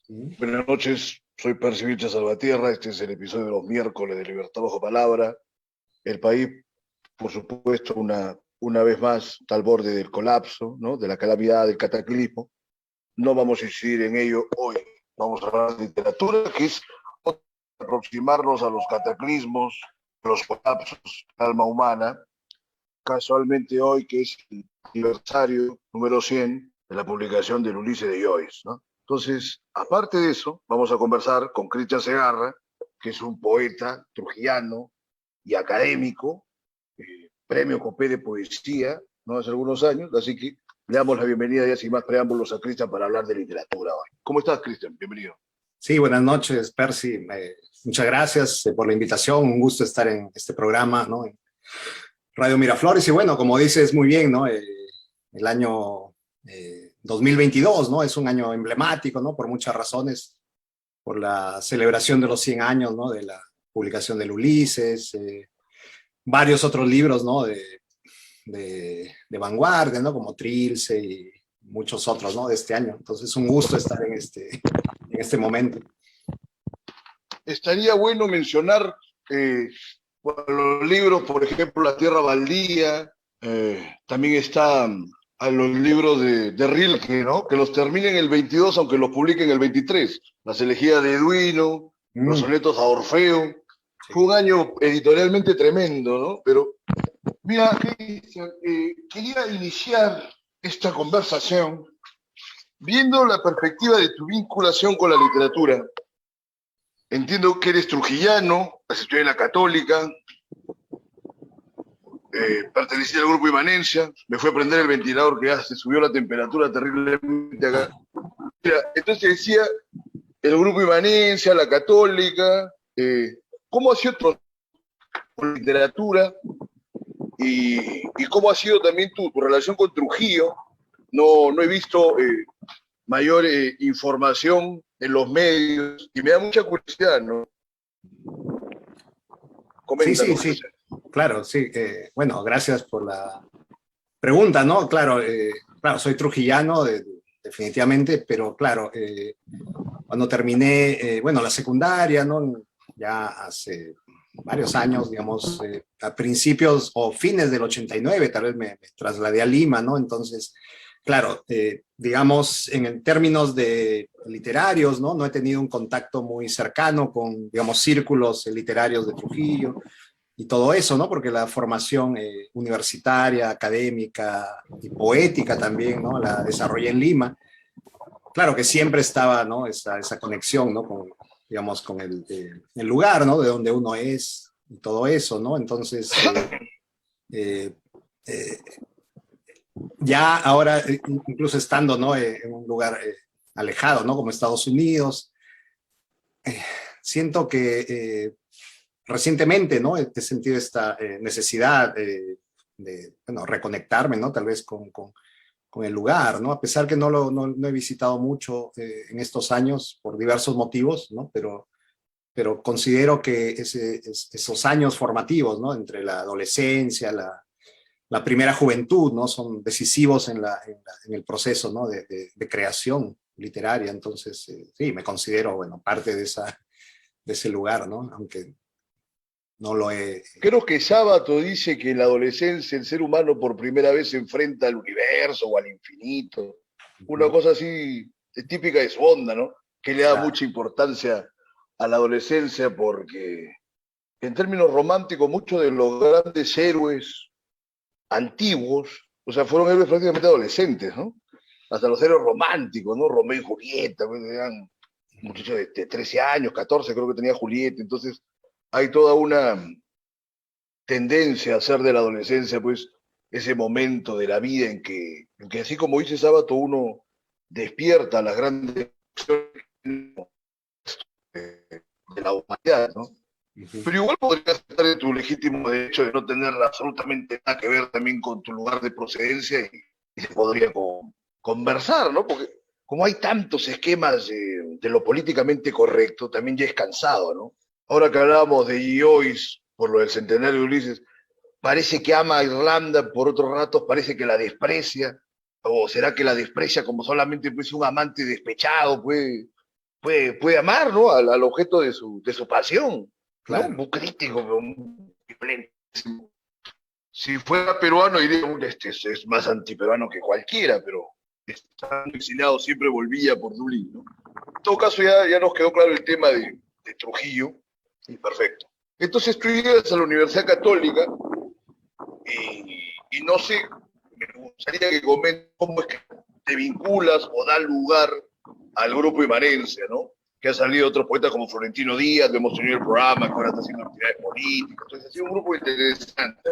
Buenas noches, soy Percy Vilches Salvatierra. Este es el episodio de los miércoles de Libertad Bajo Palabra. El país, por supuesto, una vez más está al borde del colapso, ¿no? De la calamidad, del cataclismo. No vamos a incidir en ello hoy. Vamos a hablar de literatura, que es aproximarnos a los cataclismos, los colapsos del alma humana. Casualmente hoy, que es el aniversario número 100 de la publicación del Ulises de Joyce, ¿no? Entonces, aparte de eso, vamos a conversar con Cristian Segarra, que es un poeta trujillano y académico, premio Copé de Poesía, ¿no? Hace algunos años, así que le damos la bienvenida ya sin más preámbulos a Cristian para hablar de literatura hoy. ¿Cómo estás, Cristian? Bienvenido. Sí, buenas noches, Percy. Muchas gracias por la invitación. Un gusto estar en este programa, ¿no? En Radio Miraflores. Y bueno, como dices muy bien, ¿no? El año 2022, ¿no? Es un año emblemático, ¿no? Por muchas razones. Por la celebración de los 100 años, ¿no? De la publicación del Ulises. Varios otros libros, ¿no? De vanguardia, ¿no? Como Trilce y muchos otros, ¿no? De este año. Entonces, un gusto estar en este momento. Estaría bueno mencionar los libros, por ejemplo, La Tierra Baldía, también están a los libros de Rilke, ¿no? Que los terminen el 22, aunque los publiquen el 23. Las elegías de Eduino, los sonetos a Orfeo. Sí. Fue un año editorialmente tremendo, ¿no? Pero, mira, Cristian, quería iniciar esta conversación viendo la perspectiva de tu vinculación con la literatura. Entiendo que eres trujillano, has estudiado en la Católica, pertenecía al grupo Imanencia, me fue a prender el ventilador que ya se subió la temperatura terriblemente acá. Mira, entonces decía, el grupo Imanencia, la Católica, ¿cómo ha sido tu literatura y cómo ha sido también tu relación con Trujillo? No he visto mayor información en los medios y me da mucha curiosidad, ¿no? Coméntanos. Sí. Claro, sí. Bueno, gracias por la pregunta, ¿no? Claro, soy trujillano, definitivamente, pero claro, cuando terminé, la secundaria, ¿no? Ya hace varios años, digamos, a principios o fines del 89, tal vez me trasladé a Lima, ¿no? Entonces, claro, digamos, en términos de literarios, ¿no? No he tenido un contacto muy cercano con, digamos, círculos literarios de Trujillo y todo eso, ¿no? Porque la formación universitaria, académica y poética también, ¿no? La desarrollé en Lima. Claro que siempre estaba, ¿no? Esa conexión, ¿no? Con, digamos, con el lugar, ¿no? De donde uno es y todo eso, ¿no? Entonces, ya ahora, incluso estando, ¿no? En un lugar alejado, ¿no? Como Estados Unidos, siento que recientemente, ¿no? He sentido esta necesidad de reconectarme, ¿no? Tal vez con el lugar, ¿no? A pesar que no he visitado mucho en estos años por diversos motivos, ¿no? Pero considero que esos años formativos, ¿no? Entre la adolescencia, la primera juventud, ¿no? Son decisivos en el proceso, ¿no? de creación literaria. Entonces, sí, me considero, parte de ese lugar, ¿no? Aunque no lo he... Creo que Sábato dice que en la adolescencia el ser humano por primera vez se enfrenta al universo o al infinito. Una cosa así típica de su onda, ¿no? Que le da mucha importancia a la adolescencia porque, en términos románticos, muchos de los grandes héroes antiguos, o sea, fueron héroes prácticamente adolescentes, ¿no? Hasta los héroes románticos, ¿no? Romeo y Julieta, pues, eran muchachos de 13 años, 14 creo que tenía Julieta. Entonces hay toda una tendencia a hacer de la adolescencia, pues, ese momento de la vida en que así como dice Sábato, uno despierta las grandes de la humanidad, ¿no? Pero igual podrías estar en tu legítimo derecho de no tener absolutamente nada que ver también con tu lugar de procedencia y se podría conversar, ¿no? Porque como hay tantos esquemas de lo políticamente correcto, también ya es cansado, ¿no? Ahora que hablábamos de Joyce, por lo del centenario de Ulises, parece que ama a Irlanda, por otros ratos parece que la desprecia. ¿O será que la desprecia como solamente pues, un amante despechado puede amar, ¿no? Al objeto de su pasión, ¿no? Claro. Muy crítico, muy violentísimo. Si fuera peruano, diría, este es más antiperuano que cualquiera, pero estando exiliado siempre volvía por Dublín, ¿no? En todo caso, ya nos quedó claro el tema de Trujillo, y perfecto. Entonces tú llegas a la Universidad Católica y no sé, me gustaría que comentes cómo es que te vinculas o da lugar al grupo Imanencia, ¿no? Que ha salido otros poetas como Florentino Díaz, lo hemos tenido el programa, que ahora está haciendo actividades políticas. Entonces ha sido un grupo interesante.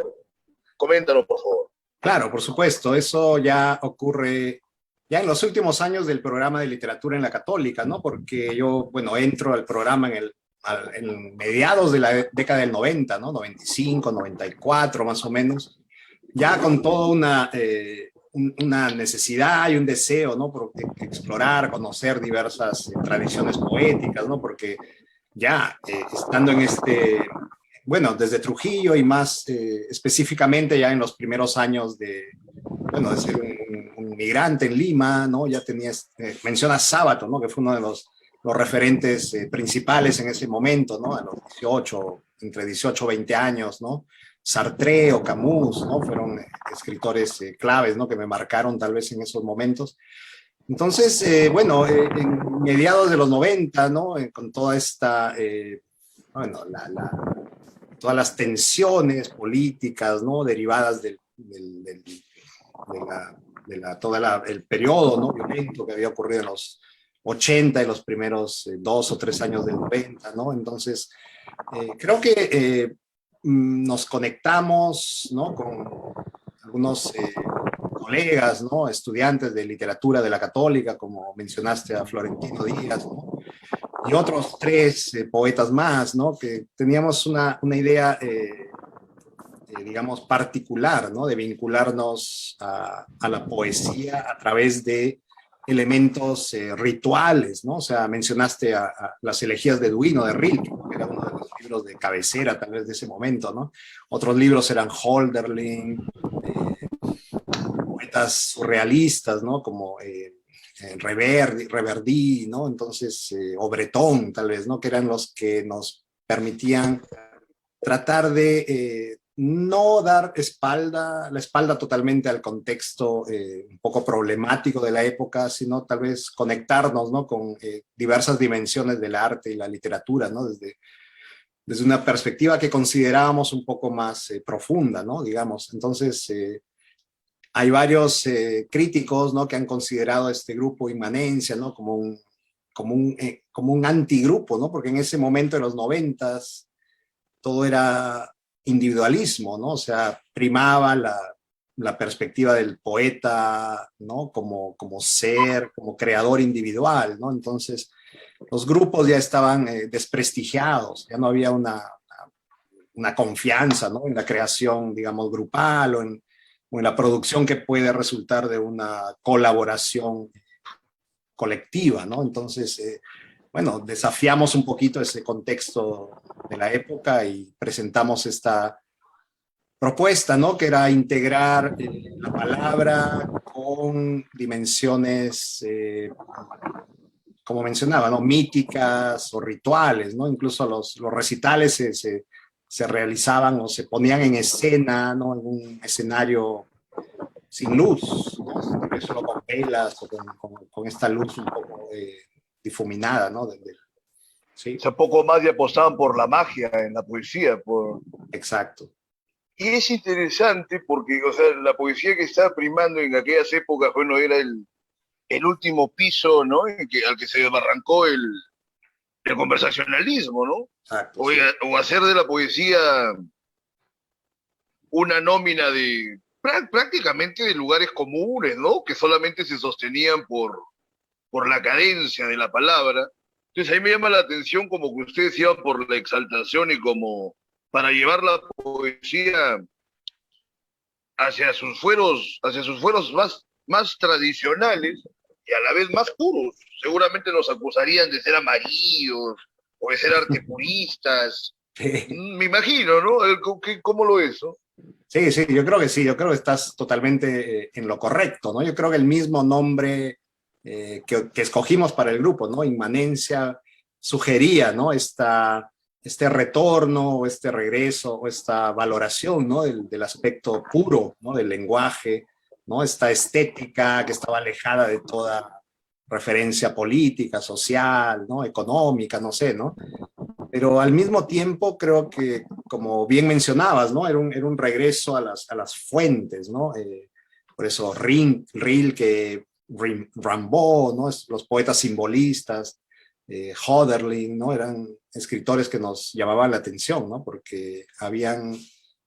Coméntanos, por favor. Claro, por supuesto, eso ya ocurre ya en los últimos años del programa de literatura en la Católica, ¿no? Porque yo, bueno, entro al programa en mediados de la década del 90, ¿no? 95, 94 más o menos, ya con toda una necesidad y un deseo, ¿no? Por explorar, conocer diversas tradiciones poéticas, ¿no? Porque ya estando en bueno, desde Trujillo y más específicamente ya en los primeros años bueno, de ser un migrante en Lima, ¿no? Ya tenías, mencionas Sábato, ¿no? Que fue uno de los referentes principales en ese momento, ¿no? A los 18, entre 18 y 20 años, ¿no? Sartre o Camus, ¿no? Fueron escritores claves, ¿no? Que me marcaron tal vez en esos momentos. Entonces, bueno, en mediados de los 90, ¿no? Con toda esta, bueno, todas las tensiones políticas, ¿no? Derivadas el periodo, ¿no? Violento que había ocurrido en los 80 y los primeros 2 o 3 años del 90, ¿no? Entonces, creo que nos conectamos, ¿no? Con algunos colegas, ¿no? Estudiantes de literatura de la Católica, como mencionaste a Florentino Díaz, ¿no? Y otros tres poetas más, ¿no? Que teníamos una idea, digamos, particular, ¿no? De vincularnos a la poesía a través de elementos rituales, ¿no? O sea, mencionaste a las elegías de Duino, de Rilke, que era uno de los libros de cabecera tal vez de ese momento, ¿no? Otros libros eran Holderlin, poetas surrealistas, ¿no? Como Reverdy, ¿no? Entonces, o Breton, tal vez, ¿no? Que eran los que nos permitían tratar de no dar la espalda totalmente al contexto un poco problemático de la época, sino tal vez conectarnos, ¿no? Con diversas dimensiones del arte y la literatura, ¿no? Desde una perspectiva que considerábamos un poco más profunda, ¿no? Digamos, entonces hay varios críticos, ¿no? Que han considerado este grupo Inmanencia, ¿no? Como un antigrupo, ¿no? Porque en ese momento de los 90s todo era individualismo, ¿no? O sea, primaba la perspectiva del poeta, ¿no? Como ser, como creador individual, ¿no? Entonces, los grupos ya estaban desprestigiados, ya no había una confianza, ¿no? En la creación, digamos, grupal o en la producción que puede resultar de una colaboración colectiva, ¿no? Entonces, bueno, desafiamos un poquito ese contexto de la época y presentamos esta propuesta, ¿no? Que era integrar la palabra con dimensiones, como mencionaba, ¿no? Míticas o rituales, ¿no? Incluso los recitales se realizaban o se ponían en escena, ¿no? En un escenario sin luz, ¿no? Tal vez solo con velas o con esta luz un poco difuminada, ¿no? O Sí, sea, poco más y apostaban por la magia en la poesía. exacto. Y es interesante porque, o sea, la poesía que estaba primando en aquellas épocas, bueno, era el último piso, ¿no? Al que se desbarrancó el conversacionalismo, ¿no? Exacto, sí. O hacer de la poesía una nómina de prácticamente de lugares comunes, ¿no? Que solamente se sostenían por la cadencia de la palabra. Entonces ahí me llama la atención como que ustedes iban por la exaltación y como para llevar la poesía hacia sus fueros más tradicionales y a la vez más puros. Seguramente nos acusarían de ser amarillos o de ser artepuristas. Me imagino, ¿no? ¿Cómo lo es? ¿No? Sí, sí, yo creo que sí, yo creo que estás totalmente en lo correcto, ¿no? Yo creo que el mismo nombre que escogimos para el grupo, ¿no? Inmanencia, sugería, ¿no? Este retorno, o este regreso, o esta valoración, ¿no? Del aspecto puro, ¿no? Del lenguaje, ¿no? Esta estética que estaba alejada de toda referencia política, social, ¿no? Económica, no sé, ¿no? Pero al mismo tiempo creo que, como bien mencionabas, ¿no? Era un regreso a las fuentes, ¿no? Por eso Rilke, Rimbaud, ¿no? Los poetas simbolistas, Hölderlin, ¿no? Eran escritores que nos llamaban la atención, ¿no? Porque habían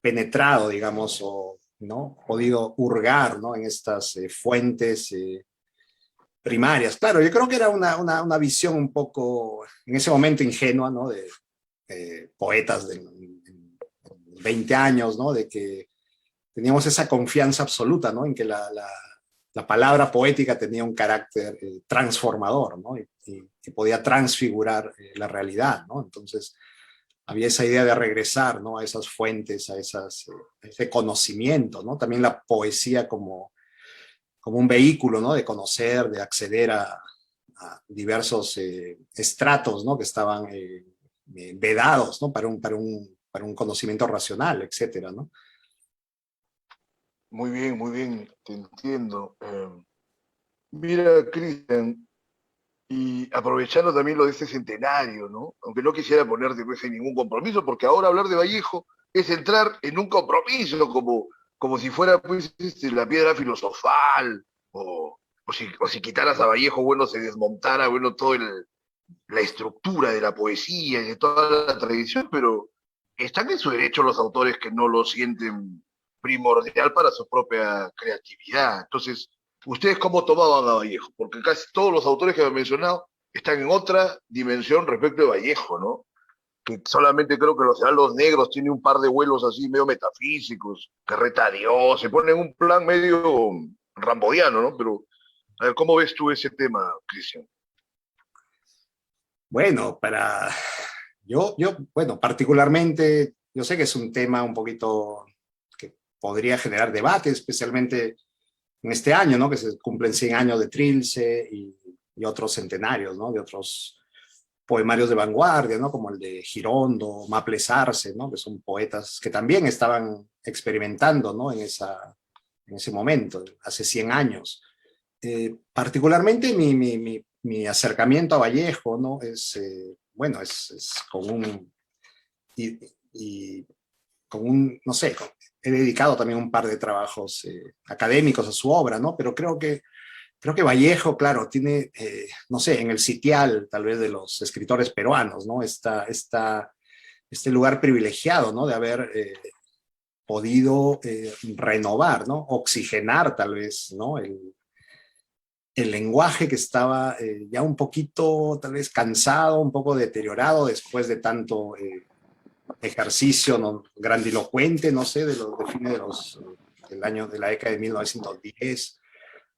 penetrado, digamos, o ¿no? Podido hurgar, ¿no? En estas fuentes primarias. Claro, yo creo que era una visión un poco, en ese momento, ingenua, ¿no? De poetas de 20 años, ¿no? De que teníamos esa confianza absoluta, ¿no? En que la palabra poética tenía un carácter transformador, ¿no? Y podía transfigurar la realidad, ¿no? Entonces, había esa idea de regresar, ¿no? A esas fuentes, a ese conocimiento, ¿no? También la poesía como un vehículo, ¿no? De conocer, de acceder a diversos estratos, ¿no? Que estaban vedados, ¿no? Para un conocimiento racional, etcétera, ¿no? Muy bien, te entiendo. Mira, Cristian, y aprovechando también lo de este centenario, ¿no? Aunque no quisiera ponerte pues, en ningún compromiso, porque ahora hablar de Vallejo es entrar en un compromiso, como si fuera pues, la piedra filosofal, o si quitaras a Vallejo, bueno, se desmontara, bueno, toda la estructura de la poesía y de toda la tradición, pero están en su derecho los autores que no lo sienten primordial para su propia creatividad. Entonces, ¿ustedes cómo tomaban a Vallejo? Porque casi todos los autores que me han mencionado están en otra dimensión respecto de Vallejo, ¿no? Que solamente creo que los negros tienen un par de vuelos así medio metafísicos, que reta a Dios, se ponen un plan medio rambodiano, ¿no? Pero, a ver, ¿cómo ves tú ese tema, Cristian? Bueno, bueno, particularmente, yo sé que es un tema un poquito que podría generar debate, especialmente en este año, ¿no? Que se cumplen 100 años de Trilce y otros centenarios, ¿no? De otros poemarios de vanguardia, ¿no? Como el de Girondo, Maples Arce, ¿no? Que son poetas que también estaban experimentando, ¿no? En ese momento, hace 100 años. Particularmente mi acercamiento a Vallejo, ¿no? Bueno, es con y, y con no sé, he dedicado también un par de trabajos académicos a su obra, ¿no? Pero creo que Vallejo, claro, tiene, no sé, en el sitial tal vez de los escritores peruanos, ¿no? Este lugar privilegiado, ¿no? De haber podido renovar, ¿no? Oxigenar tal vez, ¿no? El lenguaje que estaba ya un poquito, tal vez cansado, un poco deteriorado después de tanto ejercicio, ¿no? Grandilocuente, no sé, de fines de la década de 1910,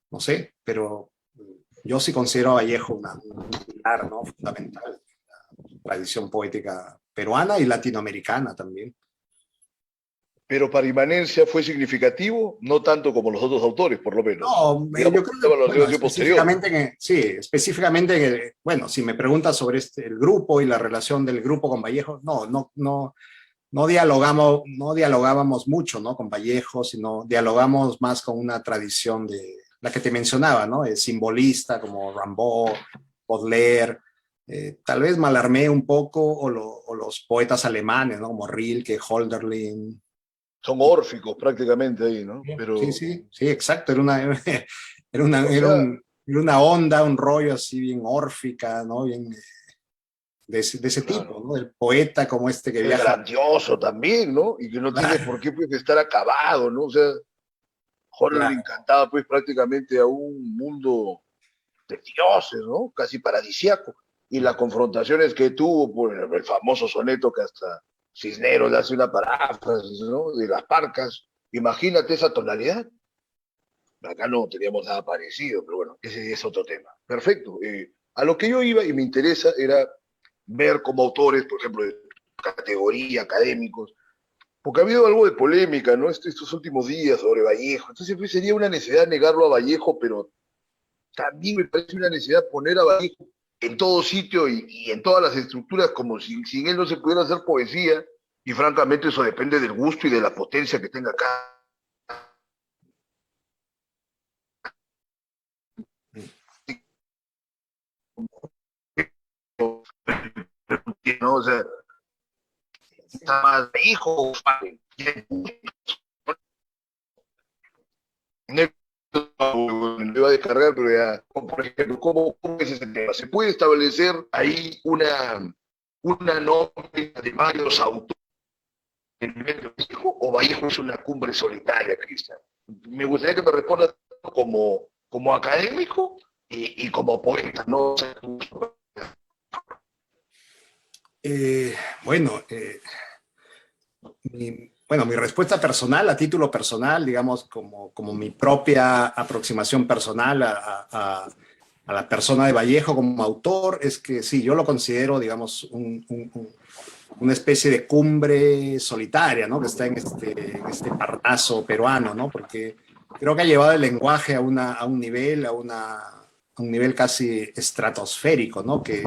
no sé, pero yo sí considero a Vallejo un pilar, ¿no? Fundamental de la tradición poética peruana y latinoamericana también. Pero para Imanencia fue significativo, no tanto como los otros autores, por lo menos. No, Digamos, yo creo la que, bueno, valoración posterior. sí, específicamente, bueno, si me preguntas sobre el grupo y la relación del grupo con Vallejo, no dialogábamos mucho, ¿no? Con Vallejo, sino dialogamos más con una tradición de la que te mencionaba, ¿no? Simbolista, como Rimbaud, Baudelaire, tal vez Mallarmé un poco, o los poetas alemanes, ¿no? Como Rilke, Hölderlin. Son órficos prácticamente ahí, ¿no? Sí, Pero, sí, sí, exacto. Era una, o era sea, un- era una onda, un rollo así bien órfica, ¿no? Bien de ese tipo, claro, ¿no? El poeta como este que es viaja. grandioso también, ¿no? Y que no tiene Claro, por qué pues, estar acabado, ¿no? O sea, Jorge le claro, encantaba pues prácticamente a un mundo de dioses, ¿no? Casi paradisiaco. Y las confrontaciones que tuvo por el famoso soneto que hasta Cisneros le hace una paráfrasis, ¿no? De las parcas. Imagínate esa tonalidad. Acá no teníamos nada parecido, pero bueno, ese es otro tema. Perfecto. A lo que yo iba y me interesa era ver como autores, por ejemplo, de categoría, académicos, porque ha habido algo de polémica, ¿no? Estos últimos días sobre Vallejo. Entonces, pues, sería una necesidad negarlo a Vallejo, pero también me parece una necesidad poner a Vallejo en todo sitio y en todas las estructuras como si sin él no se pudiera hacer poesía, y francamente eso depende del gusto y de la potencia que tenga cada, ¿no? O sea, está más hijo, lo iba a descargar, pero ya, por ejemplo, ¿cómo es ese tema? ¿Se puede establecer ahí una nómina de varios autores en el medio de Vallejo, o Vallejo es una cumbre solitaria, Cristian? Me gustaría que me respondas como académico y como poeta, ¿no? Eh, bueno, mi respuesta personal, a título personal, digamos, como mi propia aproximación personal a la persona de Vallejo como autor, es que sí, yo lo considero, digamos, una especie de cumbre solitaria, ¿no? Que está en este Parnaso peruano, ¿no? Porque creo que ha llevado el lenguaje a un nivel, a un nivel casi estratosférico, ¿no? Que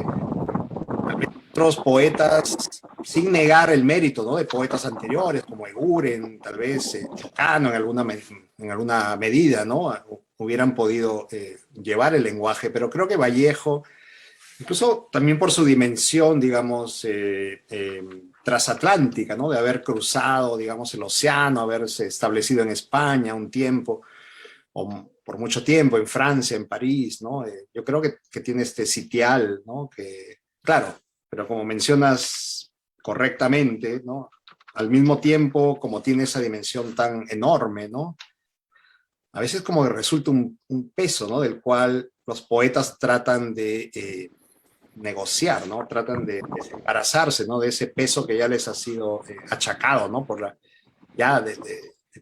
otros poetas, sin negar el mérito, ¿no? De poetas anteriores, como Eguren, tal vez Chocano en alguna medida, ¿no? Hubieran podido llevar el lenguaje, pero creo que Vallejo, incluso también por su dimensión, digamos, transatlántica, ¿no? De haber cruzado, digamos, el océano, haberse establecido en España un tiempo, o por mucho tiempo en Francia, en París, ¿no? Yo creo que tiene este sitial, ¿no? Que, claro, pero como mencionas correctamente, ¿no? Al mismo tiempo, como tiene esa dimensión tan enorme, ¿no? A veces como que resulta un peso, ¿no? Del cual los poetas tratan de negociar, ¿no? Tratan de desembarazarse, ¿no? De ese peso que ya les ha sido achacado, ¿no? Por la, ya de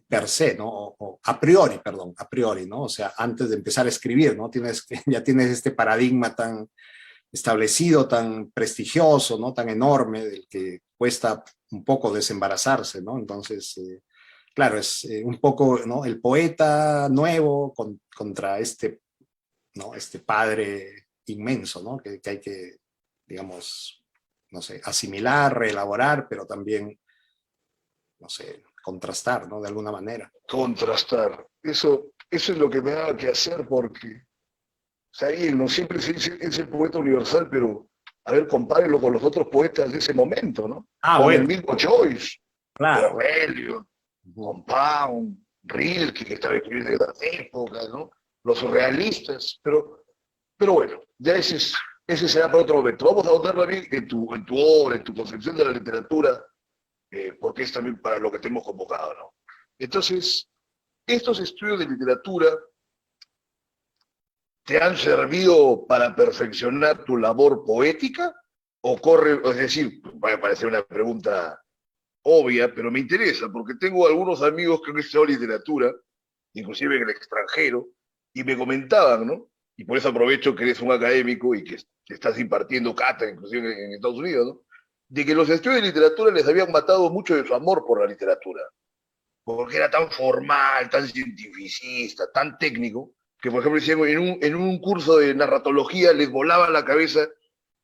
per se, ¿no? O a priori, perdón, a priori, ¿no? O sea, antes de empezar a escribir, ¿no? Ya tienes este paradigma tan establecido, tan prestigioso, ¿no? Tan enorme, del que cuesta un poco desembarazarse, ¿no? Entonces, claro, es un poco, ¿no? El poeta nuevo contra este, ¿no? Este padre inmenso, ¿no? Que hay que, digamos, no sé, asimilar, reelaborar, pero también, no sé, contrastar, ¿no? De alguna manera. Contrastar. Eso es lo que me da que hacer porque, o sea, bien, no siempre se dice es el poeta universal, pero a ver, compárelo con los otros poetas de ese momento, ¿no? Ah, Con el bueno, mismo Joyce, claro. Aurelio, con Pound, Rilke, que estaba escribiendo de las épocas, ¿no? Los surrealistas, pero bueno, ya ese será para otro momento. Vamos a ahondar bien en tu obra, en tu concepción de la literatura, porque es también para lo que te hemos convocado, ¿no? Entonces, estos estudios de literatura te han servido para perfeccionar tu labor poética o corre, es decir, va a parecer una pregunta obvia, pero me interesa porque tengo algunos amigos que han estudiado literatura, inclusive en el extranjero, y me comentaban, ¿no? Y por eso aprovecho que eres un académico y que estás impartiendo cátedra, inclusive en Estados Unidos, ¿no? De que los estudios de literatura les habían matado mucho de su amor por la literatura, porque era tan formal, tan cientificista, tan técnico, que por ejemplo decían, en un curso de narratología les volaba la cabeza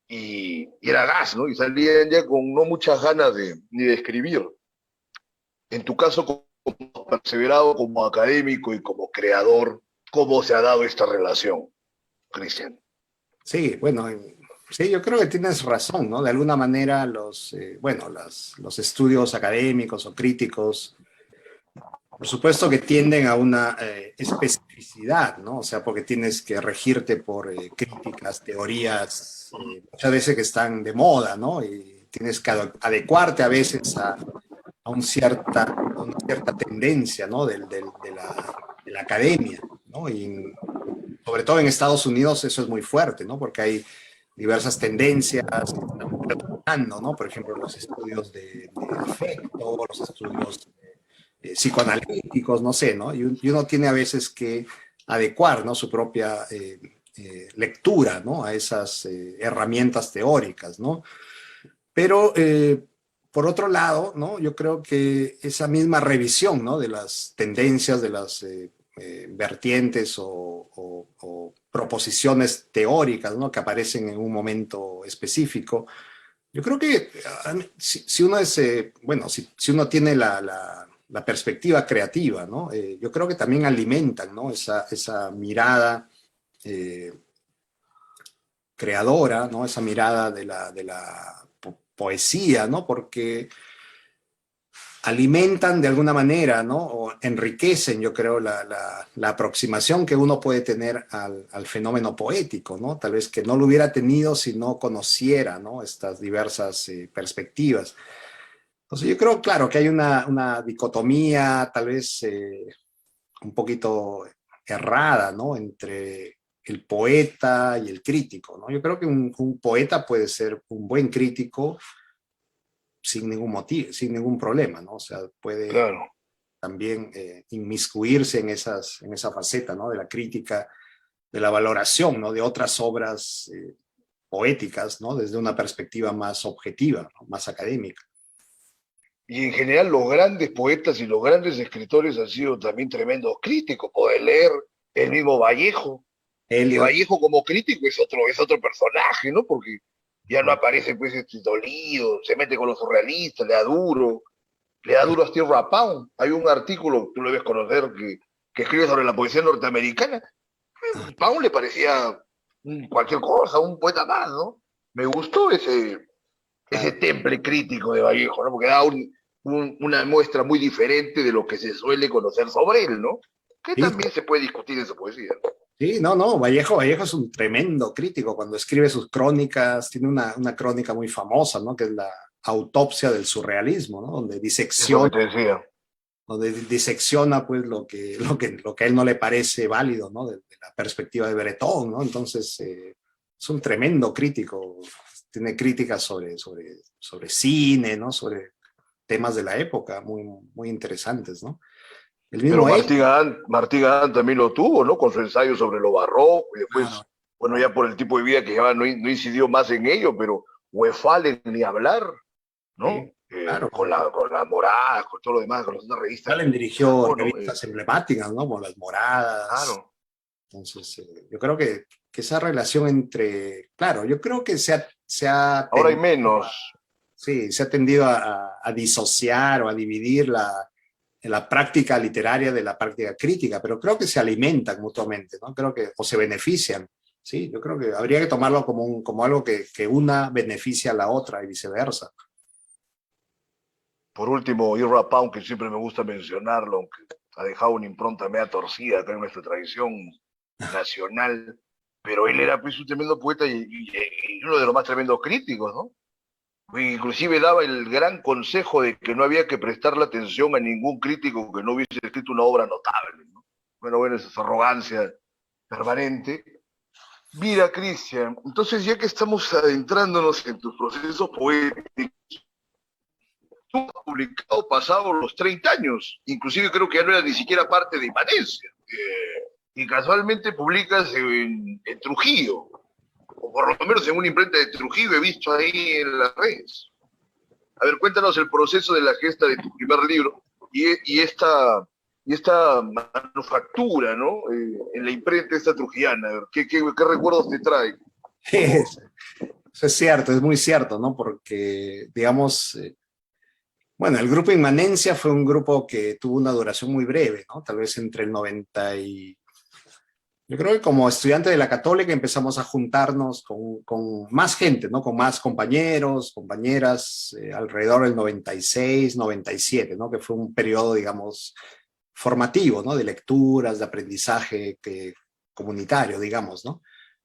y era gas, ¿no? Y salían ya con no muchas ganas ni de escribir. En tu caso, como perseverado como académico y como creador, ¿cómo se ha dado esta relación, Cristian? Sí, bueno, sí, yo creo que tienes razón, ¿no? De alguna manera bueno, los estudios académicos o críticos, por supuesto que tienden a una especificidad, ¿no? O sea, porque tienes que regirte por críticas, teorías, muchas veces que están de moda, ¿no? Y tienes que adecuarte a veces a una cierta tendencia, ¿no? De la academia, ¿no? Y sobre todo en Estados Unidos eso es muy fuerte, ¿no? Porque hay diversas tendencias que están predominando, ¿no? Por ejemplo, los estudios de afecto, los estudios psicoanalíticos, no sé, ¿no? Y uno tiene a veces que adecuar, ¿no? Su propia lectura, ¿no? A esas herramientas teóricas, ¿no? Pero por otro lado, ¿no? Yo creo que esa misma revisión, ¿no? De las tendencias, de las vertientes o proposiciones teóricas, ¿no? Que aparecen en un momento específico. Yo creo que si uno es, bueno, si uno tiene la perspectiva creativa, ¿no? Yo creo que también alimentan, ¿no? Esa mirada creadora, ¿no? Esa mirada de la poesía, ¿no? Porque alimentan de alguna manera, ¿no? O enriquecen, yo creo, la aproximación que uno puede tener al fenómeno poético, ¿no? Tal vez que no lo hubiera tenido si no conociera, ¿no? Estas diversas perspectivas. Entonces yo creo, claro, que hay una dicotomía tal vez un poquito errada, ¿no? Entre el poeta y el crítico, ¿no? Yo creo que un poeta puede ser un buen crítico sin ningún motivo, sin ningún problema, ¿no? O sea, puede Claro. también inmiscuirse en esa faceta, ¿no? De la crítica, de la valoración, ¿no? De otras obras poéticas, ¿no? Desde una perspectiva más objetiva, ¿no? Más académica. Y en general los grandes poetas y los grandes escritores han sido también tremendos críticos. Podés leer el mismo Vallejo, que Eliot, Vallejo como crítico es otro personaje, ¿no? Porque ya no aparece pues este dolido, se mete con los surrealistas, le da duro a Steve Rapound. Hay un artículo, tú lo debes conocer, que escribe sobre la poesía norteamericana. Pound le parecía cualquier cosa, un poeta más, ¿no? Me gustó ese claro. temple crítico de Vallejo, ¿no? Porque da una muestra muy diferente de lo que se suele conocer sobre él, ¿no? Que Sí, también se puede discutir en su poesía, ¿no? sí, no, Vallejo es un tremendo crítico cuando escribe sus crónicas, tiene una crónica muy famosa, ¿no? Que es la autopsia del surrealismo, ¿no? Eso que te decía. Donde disecciona pues lo que a él no le parece válido, ¿no? De la perspectiva de Breton, ¿no? Entonces, es un tremendo crítico, tiene críticas sobre cine, ¿no? Sobre temas de la época muy interesantes, ¿no? El Pero mismo él, Martí Gadán también lo tuvo, ¿no? Con su ensayo sobre lo barroco y claro, después, bueno, claro, ya por el tipo de vida que llevaba no incidió más en ello, pero Wefalen ni hablar, sí, ¿no? claro. Con la morada, con todo lo demás, con las otras revistas Allen que dirigió sacó, ¿no? revistas emblemáticas, ¿no? Como Las Moradas. Claro. Entonces, yo creo que esa relación entre, claro, yo creo que se ha Ahora hay tendido menos. a, sí, se ha tendido a disociar o a dividir la práctica literaria de la práctica crítica, pero creo que se alimentan mutuamente, ¿no? Creo que, o se benefician, ¿sí? Yo creo que habría que tomarlo como algo que una beneficia a la otra y viceversa. Por último, Irra Pound, que siempre me gusta mencionarlo, aunque ha dejado una impronta media torcida acá en nuestra tradición nacional, pero él era pues un tremendo poeta y uno de los más tremendos críticos, ¿no? Inclusive daba el gran consejo de que no había que prestarle atención a ningún crítico que no hubiese escrito una obra notable, ¿no? Bueno, esa es arrogancia permanente. Mira, Cristian, entonces ya que estamos adentrándonos en tus procesos poéticos, tú has publicado pasado los 30 años, inclusive creo que ya no era ni siquiera parte de Imanencia, y casualmente publicas en Trujillo, o por lo menos en una imprenta de Trujillo he visto ahí en las redes. A ver, cuéntanos el proceso de la gesta de tu primer libro y esta manufactura, ¿no? En la imprenta esta trujillana. A ver, ¿qué recuerdos te trae? Por favor. Es cierto, es muy cierto, ¿no? Porque, digamos, bueno, el grupo Inmanencia fue un grupo que tuvo una duración muy breve, ¿no? Tal vez entre el 90 y... Yo creo que como estudiante de la Católica empezamos a juntarnos con más gente, ¿no? Con más compañeros, compañeras, alrededor del 96, 97, ¿no? Que fue un periodo, digamos, formativo, ¿no? De lecturas, de aprendizaje comunitario, digamos, ¿no?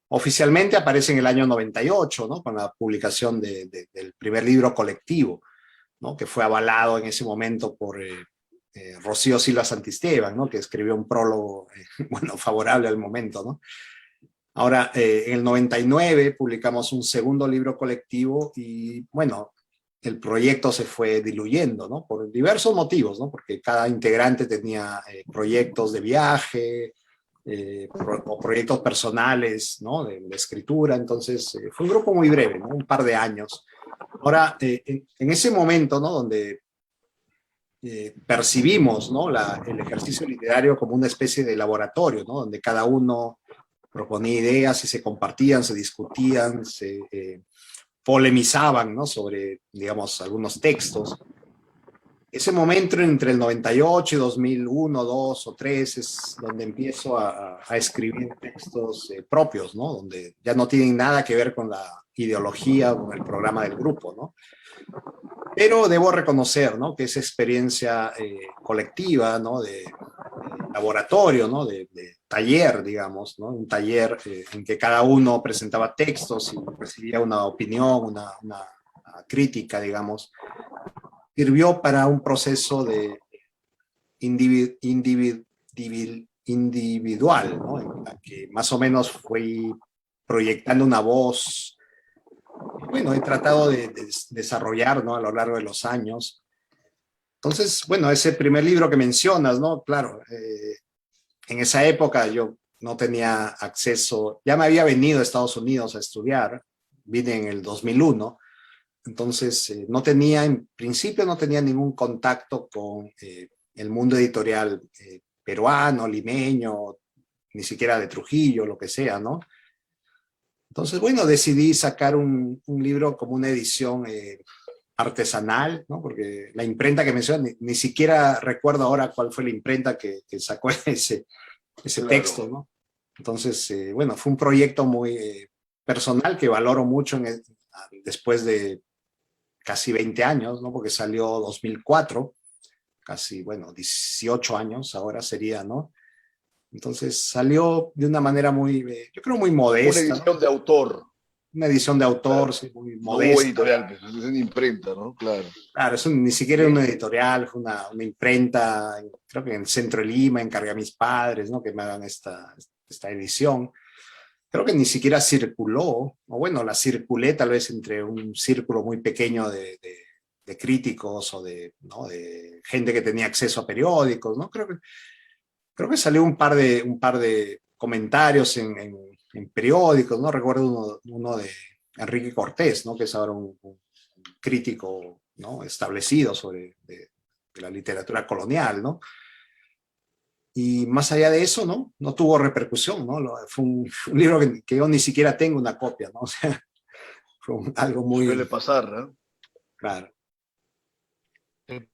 Oficialmente aparece en el año 98, ¿no? Con la publicación del primer libro colectivo, ¿no? Que fue avalado en ese momento por Rocío Silva Santisteban, ¿no? Que escribió un prólogo, bueno, favorable al momento, ¿no? Ahora, en el 99 publicamos un segundo libro colectivo y, bueno, el proyecto se fue diluyendo, ¿no? Por diversos motivos, ¿no? Porque cada integrante tenía proyectos de viaje o proyectos personales, ¿no? De escritura, entonces fue un grupo muy breve, ¿no? Un par de años. Ahora, en ese momento, ¿no? Donde percibimos, ¿no? El ejercicio literario como una especie de laboratorio, ¿no? Donde cada uno proponía ideas y se compartían, se discutían, se polemizaban, ¿no? Sobre, digamos, algunos textos. Ese momento entre el 98 y 2001, 2 o 3 es donde empiezo a escribir textos propios, ¿no? Donde ya no tienen nada que ver con la ideología o con el programa del grupo, ¿no? Pero debo reconocer, ¿no? Que esa experiencia colectiva, ¿no? De laboratorio, ¿no? De taller, digamos, ¿no? Un taller en que cada uno presentaba textos y recibía una opinión, una crítica, digamos, sirvió para un proceso de individual, ¿no? En la que más o menos fui proyectando una voz. Bueno, he tratado de desarrollar, ¿no? A lo largo de los años. Entonces, bueno, ese primer libro que mencionas, ¿no? Claro, en esa época yo no tenía acceso, ya me había venido a Estados Unidos a estudiar, vine en el 2001, entonces no tenía, en principio no tenía ningún contacto con el mundo editorial peruano, limeño, ni siquiera de Trujillo, lo que sea, ¿no? Entonces, bueno, decidí sacar un libro como una edición artesanal, ¿no? Porque la imprenta que mencioné, ni siquiera recuerdo ahora cuál fue la imprenta que sacó ese Claro. texto, ¿no? Entonces, bueno, fue un proyecto muy personal que valoro mucho después de casi 20 años, ¿no? Porque salió 2004, casi, bueno, 18 años ahora sería, ¿no? Entonces salió de una manera muy, yo creo muy Una modesta, ¿no? edición de autor. Una edición de autor, Claro. sí, muy No hubo modesta. editorial, pues, es una imprenta, ¿no? Claro. Claro, eso ni siquiera era una editorial, fue una imprenta, creo que en el centro de Lima, encargué a mis padres, ¿no? Que me hagan esta edición. Creo que ni siquiera circuló, o bueno, la circulé tal vez entre un círculo muy pequeño de críticos o ¿no? De gente que tenía acceso a periódicos, ¿no? Creo que salió un par de comentarios en periódicos, ¿no? Recuerdo uno de Enrique Cortés, ¿no? Que es ahora un crítico, ¿no? Establecido de la literatura colonial, ¿no? Y más allá de eso, ¿no? No tuvo repercusión, ¿no? Fue un libro que yo ni siquiera tengo una copia, ¿no? O sea, fue algo Suele muy pasar, ¿no? claro.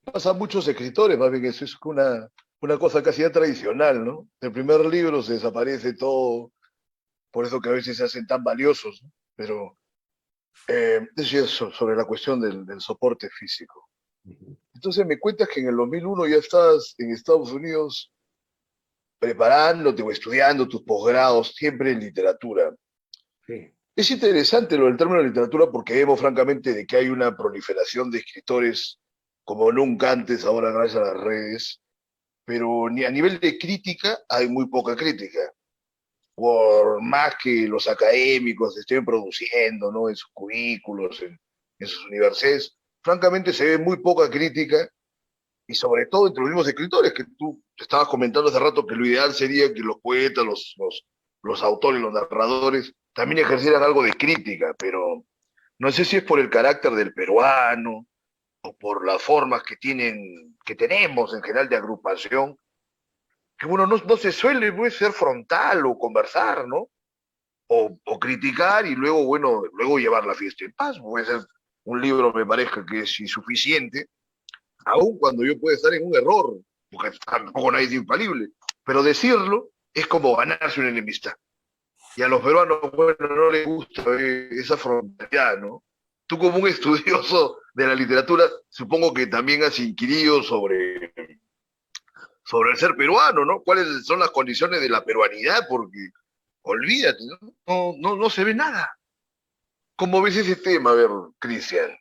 Pasa a muchos escritores, más bien eso es una cosa casi ya tradicional, ¿no? El primer libro se desaparece todo, por eso que a veces se hacen tan valiosos, ¿no? Pero eso es sobre la cuestión del soporte físico. Entonces me cuentas que en el 2001 ya estás en Estados Unidos preparándote o estudiando tus posgrados, siempre en literatura. Sí. Es interesante lo del término de literatura porque vemos francamente de que hay una proliferación de escritores como nunca antes, ahora gracias a las redes, pero ni a nivel de crítica hay muy poca crítica. Por más que los académicos estén produciendo, ¿no? En sus cubículos, en sus universidades, francamente se ve muy poca crítica y sobre todo entre los mismos escritores, que tú estabas comentando hace rato que lo ideal sería que los poetas, los autores, los narradores, también ejercieran algo de crítica, pero no sé si es por el carácter del peruano o por las formas que tenemos en general de agrupación, que uno no se suele pues, ser frontal o conversar, ¿no? O criticar y luego, bueno, luego llevar la fiesta en paz. Puede ser un libro, me parezca que es insuficiente, aun cuando yo pueda estar en un error, porque tampoco nadie es infalible, pero decirlo es como ganarse una enemistad. Y a los peruanos, bueno, no les gusta esa frontalidad, ¿no? Tú como un estudioso de la literatura, supongo que también has inquirido sobre el ser peruano, ¿no? ¿Cuáles son las condiciones de la peruanidad? Porque, olvídate, no se ve nada. ¿Cómo ves ese tema, a ver, Cristian?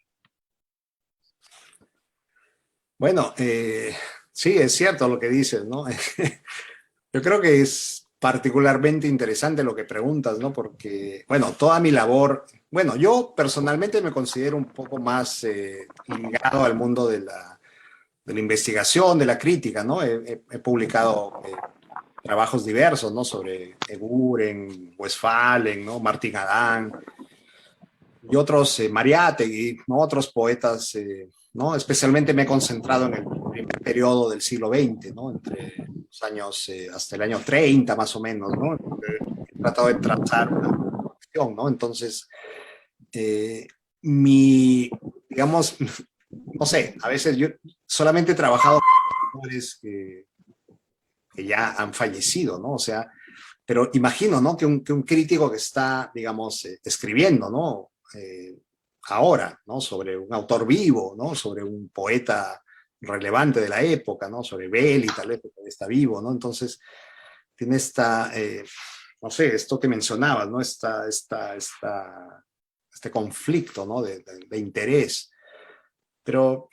Bueno, sí, es cierto lo que dices, ¿no? Yo creo que es particularmente interesante lo que preguntas, ¿no? Porque, bueno, toda mi labor, bueno, yo personalmente me considero un poco más ligado al mundo de la investigación, de la crítica, ¿no? He publicado trabajos diversos, ¿no? Sobre Eguren, Westphalen, ¿no? Martín Adán. y otros, Mariátegui, ¿no? Otros poetas, ¿no? Especialmente me he concentrado en el primer periodo del siglo XX, ¿no? Entre los años, hasta el año 30 más o menos, ¿no? He tratado de trazar una cuestión, ¿no? Entonces, eh, mi, digamos, no sé, a veces yo solamente he trabajado con autores que ya han fallecido, ¿no? O sea, pero imagino, ¿no? Que un crítico que está, digamos, escribiendo, ¿no? Ahora, ¿no? Sobre un autor vivo, ¿no? Sobre un poeta relevante de la época, ¿no? Sobre Belli, tal vez, que todavía está vivo, ¿no? Entonces, tiene esta, no sé, esto que mencionabas, ¿no? Este conflicto, ¿no? De interés. Pero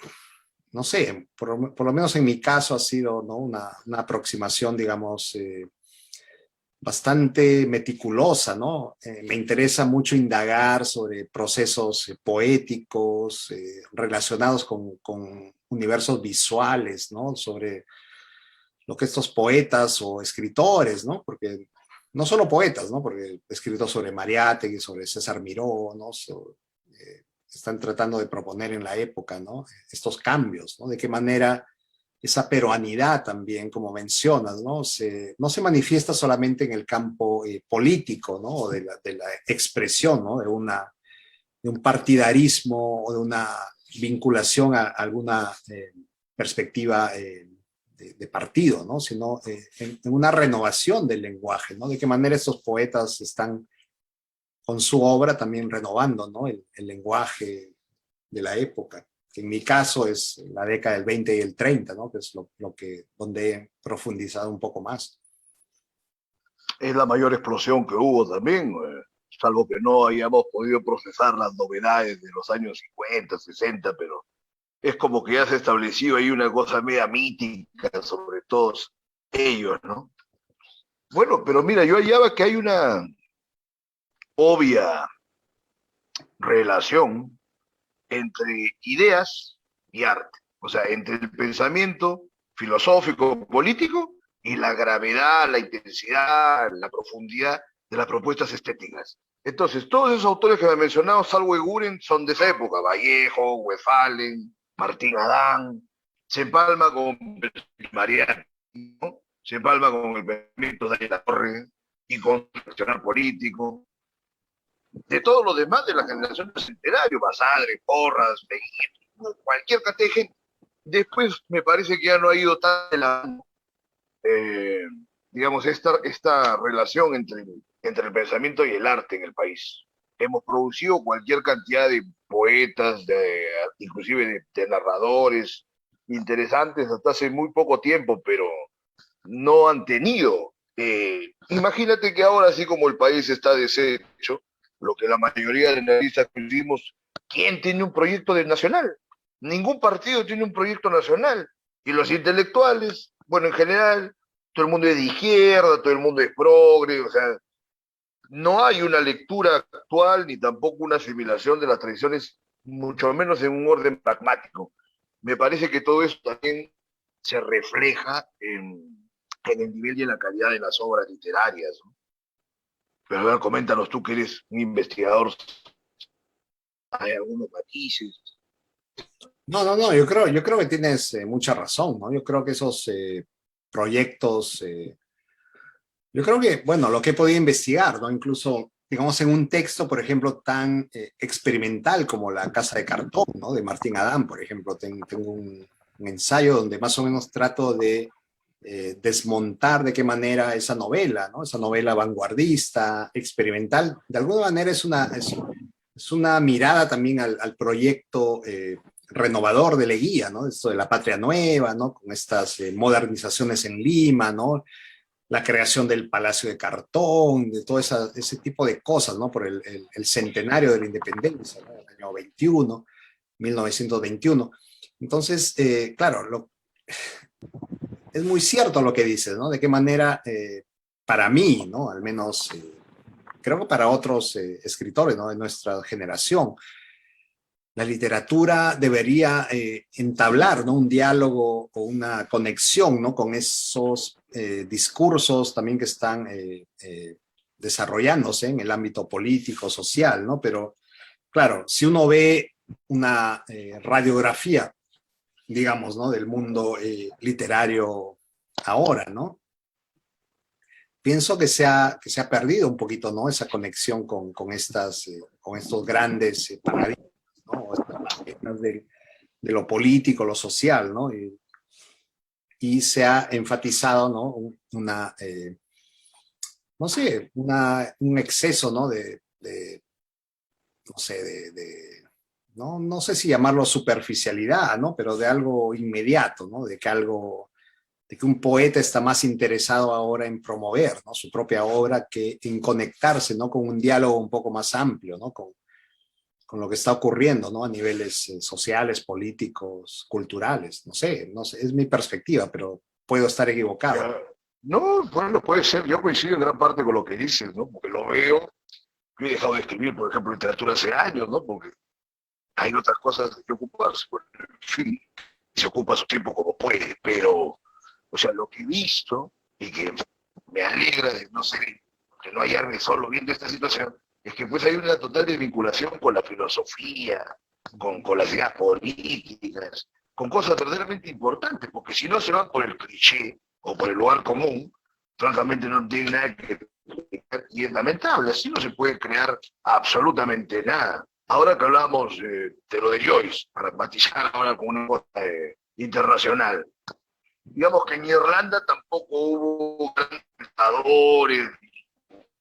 no sé, por lo menos en mi caso ha sido, ¿no? Una aproximación, digamos, bastante meticulosa, ¿no? Me interesa mucho indagar sobre procesos poéticos relacionados con universos visuales, ¿no? Sobre lo que estos poetas o escritores, ¿no? Porque no solo poetas, ¿no? Porque he escrito sobre Mariátegui, sobre César Miró, ¿no? Están tratando de proponer en la época, ¿no? Estos cambios, ¿no? De qué manera esa peruanidad también, como mencionas, ¿no? No se manifiesta solamente en el campo político, ¿no? O de la expresión, ¿no? De un partidarismo o de una vinculación a alguna perspectiva de partido, ¿no? Sino en una renovación del lenguaje, ¿no? De qué manera estos poetas están con su obra también renovando, ¿no? El lenguaje de la época, que en mi caso es la década del 20 y el 30, ¿no? Que es donde he profundizado un poco más. Es la mayor explosión que hubo también, salvo que no hayamos podido procesar las novedades de los años 50, 60, pero es como que ya se ha establecido ahí una cosa media mítica sobre todos ellos, ¿no? Bueno, pero mira, yo hallaba que hay una obvia relación entre ideas y arte, o sea, entre el pensamiento filosófico, político y la gravedad, la intensidad, la profundidad de las propuestas estéticas. Entonces, todos esos autores que me he mencionado, salvo Eguren, son de esa época, Vallejo, Westphalen, Martín Adán, se empalma con Mariano, ¿no? Se empalma con el pensamiento de la Torre y con el accionar político, de todos los demás de la generación de centenario, Basadre, Porras, Benito, cualquier cantidad. Después me parece que ya no ha ido tan de la, eh, digamos, esta relación entre el pensamiento y el arte en el país. Hemos producido cualquier cantidad de poetas, inclusive de narradores interesantes hasta hace muy poco tiempo, pero no han tenido. Imagínate que ahora, así como el país está deshecho, lo que la mayoría de analistas coincidimos, ¿quién tiene un proyecto de nacional? Ningún partido tiene un proyecto nacional. Y los intelectuales, bueno, en general, todo el mundo es de izquierda, todo el mundo es progre, o sea, no hay una lectura actual ni tampoco una asimilación de las tradiciones, mucho menos en un orden pragmático. Me parece que todo esto también se refleja en el nivel y en la calidad de las obras literarias, ¿no? Pero a ver, coméntanos tú que eres un investigador, ¿hay algunos matices? No, yo creo que tienes mucha razón, ¿no? Yo creo que esos proyectos, yo creo que, bueno, lo que he podido investigar, ¿no? Incluso, digamos, en un texto, por ejemplo, tan experimental como La Casa de Cartón, ¿no? De Martín Adán, por ejemplo, tengo un ensayo donde más o menos trato de desmontar de qué manera esa novela, ¿no? Esa novela vanguardista, experimental, de alguna manera es una mirada también al proyecto renovador de Leguía, ¿no? Esto de la patria nueva, ¿no? Con estas modernizaciones en Lima, ¿no? La creación del Palacio de Cartón, de todo ese tipo de cosas, ¿no? Por el centenario de la independencia, ¿no? El año 21, 1921. Entonces, claro, es muy cierto lo que dices, ¿no? De qué manera, para mí, ¿no? Al menos, creo que para otros escritores, ¿no? De nuestra generación, la literatura debería entablar, ¿no? Un diálogo o una conexión, ¿no? Con esos discursos también que están desarrollándose en el ámbito político, social, ¿no? Pero claro, si uno ve una radiografía, digamos, ¿no? Del mundo literario ahora, ¿no? Pienso que se ha perdido un poquito, ¿no? Esa conexión con estos grandes paradigmas, ¿no? O estas paradigmas de lo político, lo social, ¿no? Y se ha enfatizado, ¿no? No sé, un exceso, ¿no? No sé, no sé si llamarlo superficialidad, ¿no? Pero de algo inmediato, ¿no? De que un poeta está más interesado ahora en promover, ¿no? Su propia obra que en conectarse, ¿no? Con un diálogo un poco más amplio, ¿no? Con lo que está ocurriendo, ¿no? A niveles sociales, políticos, culturales. No sé, es mi perspectiva, pero puedo estar equivocado. Ya. No, bueno, puede ser. Yo coincido en gran parte con lo que dices, ¿no? Porque lo veo. Yo he dejado de escribir, por ejemplo, literatura hace años, ¿no? Porque hay otras cosas de que ocuparse. Bueno, en fin, se ocupa su tiempo como puede, pero, o sea, lo que he visto y que me alegra de no ser, que no hallarme solo viendo esta situación, es que pues hay una total desvinculación con la filosofía, con las ideas políticas, con cosas verdaderamente importantes, porque si no se van por el cliché o por el lugar común, francamente no tiene nada que explicar y es lamentable, así no se puede crear absolutamente nada. Ahora que hablamos de lo de Joyce, para matizar ahora con una cosa internacional, digamos que en Irlanda tampoco hubo grandes pensadores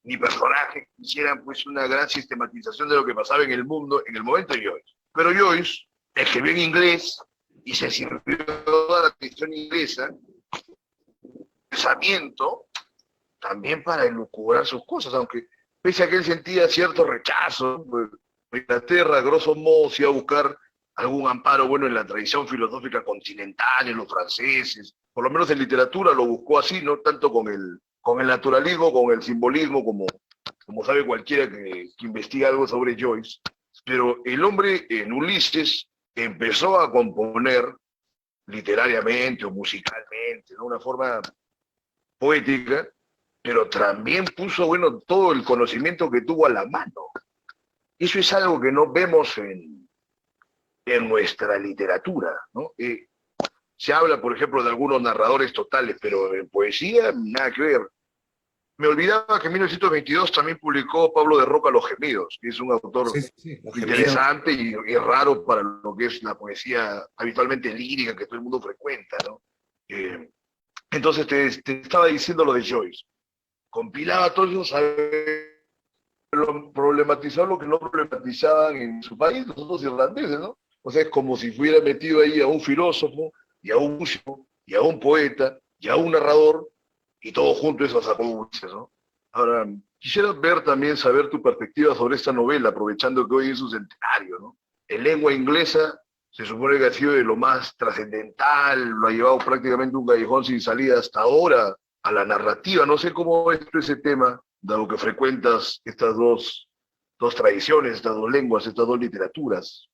ni personajes que hicieran pues una gran sistematización de lo que pasaba en el mundo en el momento de Joyce. Pero Joyce escribió en inglés y se sirvió de la tradición inglesa, pensamiento, también para elucubrar sus cosas, aunque pese a que él sentía cierto rechazo, pues, Inglaterra, grosso modo, se iba a buscar algún amparo bueno en la tradición filosófica continental, en los franceses, por lo menos en literatura lo buscó así, no tanto con el naturalismo, con el simbolismo, como sabe cualquiera que investiga algo sobre Joyce, pero el hombre en Ulises empezó a componer literariamente o musicalmente, de una forma poética, pero también puso, bueno, todo el conocimiento que tuvo a la mano. Eso es algo que no vemos en nuestra literatura, ¿no? Se habla, por ejemplo, de algunos narradores totales, pero en poesía nada que ver. Me olvidaba que en 1922 también publicó Pablo de Roca Los Gemidos, que es un autor Sí, sí, sí. Los gemidos. interesante y raro para lo que es la poesía habitualmente lírica que todo el mundo frecuenta, ¿no? Entonces te estaba diciendo lo de Joyce. Compilaba todo eso, problematizar lo que no problematizaban en su país los otros irlandeses, ¿no? O sea, es como si hubiera metido ahí a un filósofo, y a un músico, y a un poeta, y a un narrador, y todo junto eso sacó Ulises, ¿no? Ahora, quisiera ver también, saber tu perspectiva sobre esta novela, aprovechando que hoy es su centenario, ¿no? En lengua inglesa se supone que ha sido de lo más trascendental, lo ha llevado prácticamente un callejón sin salida hasta ahora a la narrativa. No sé cómo ves tú ese tema, dado que frecuentas estas dos tradiciones, estas dos lenguas, estas dos literaturas.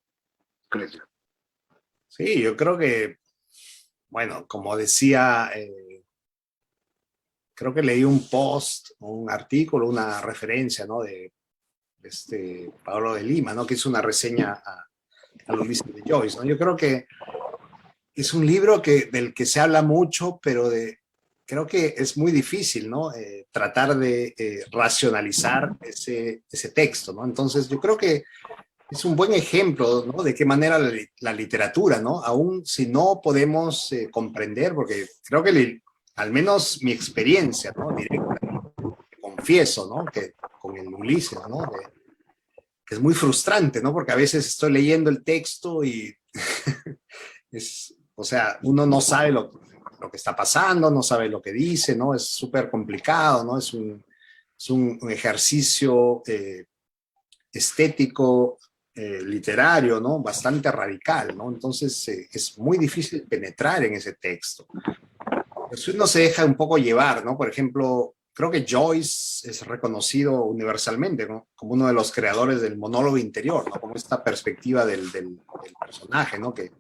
¿Crees? Sí, yo creo que, bueno, como decía, creo que leí un post, un artículo, una referencia, ¿no? De este Pablo de Lima, ¿no? Que hizo una reseña a Ulises de Joyce, ¿no? Yo creo que es un libro del que se habla mucho, pero creo que es muy difícil, ¿no? Tratar de racionalizar ese texto, ¿no? Entonces, yo creo que es un buen ejemplo, ¿no? De qué manera la literatura, ¿no? Aún si no podemos comprender, porque creo que al menos mi experiencia, ¿no? Directa, confieso, ¿no? Que con el Ulises, ¿no? Que es muy frustrante, ¿no? Porque a veces estoy leyendo el texto y o sea, uno no sabe lo que está pasando, no sabe lo que dice, ¿no? Es súper complicado, ¿no? Es un ejercicio estético, literario, ¿no? Bastante radical, ¿no? Entonces es muy difícil penetrar en ese texto. Pues uno se deja un poco llevar, ¿no? Por ejemplo, creo que Joyce es reconocido universalmente, ¿no? Como uno de los creadores del monólogo interior, ¿no? Como esta perspectiva del personaje, ¿no? Que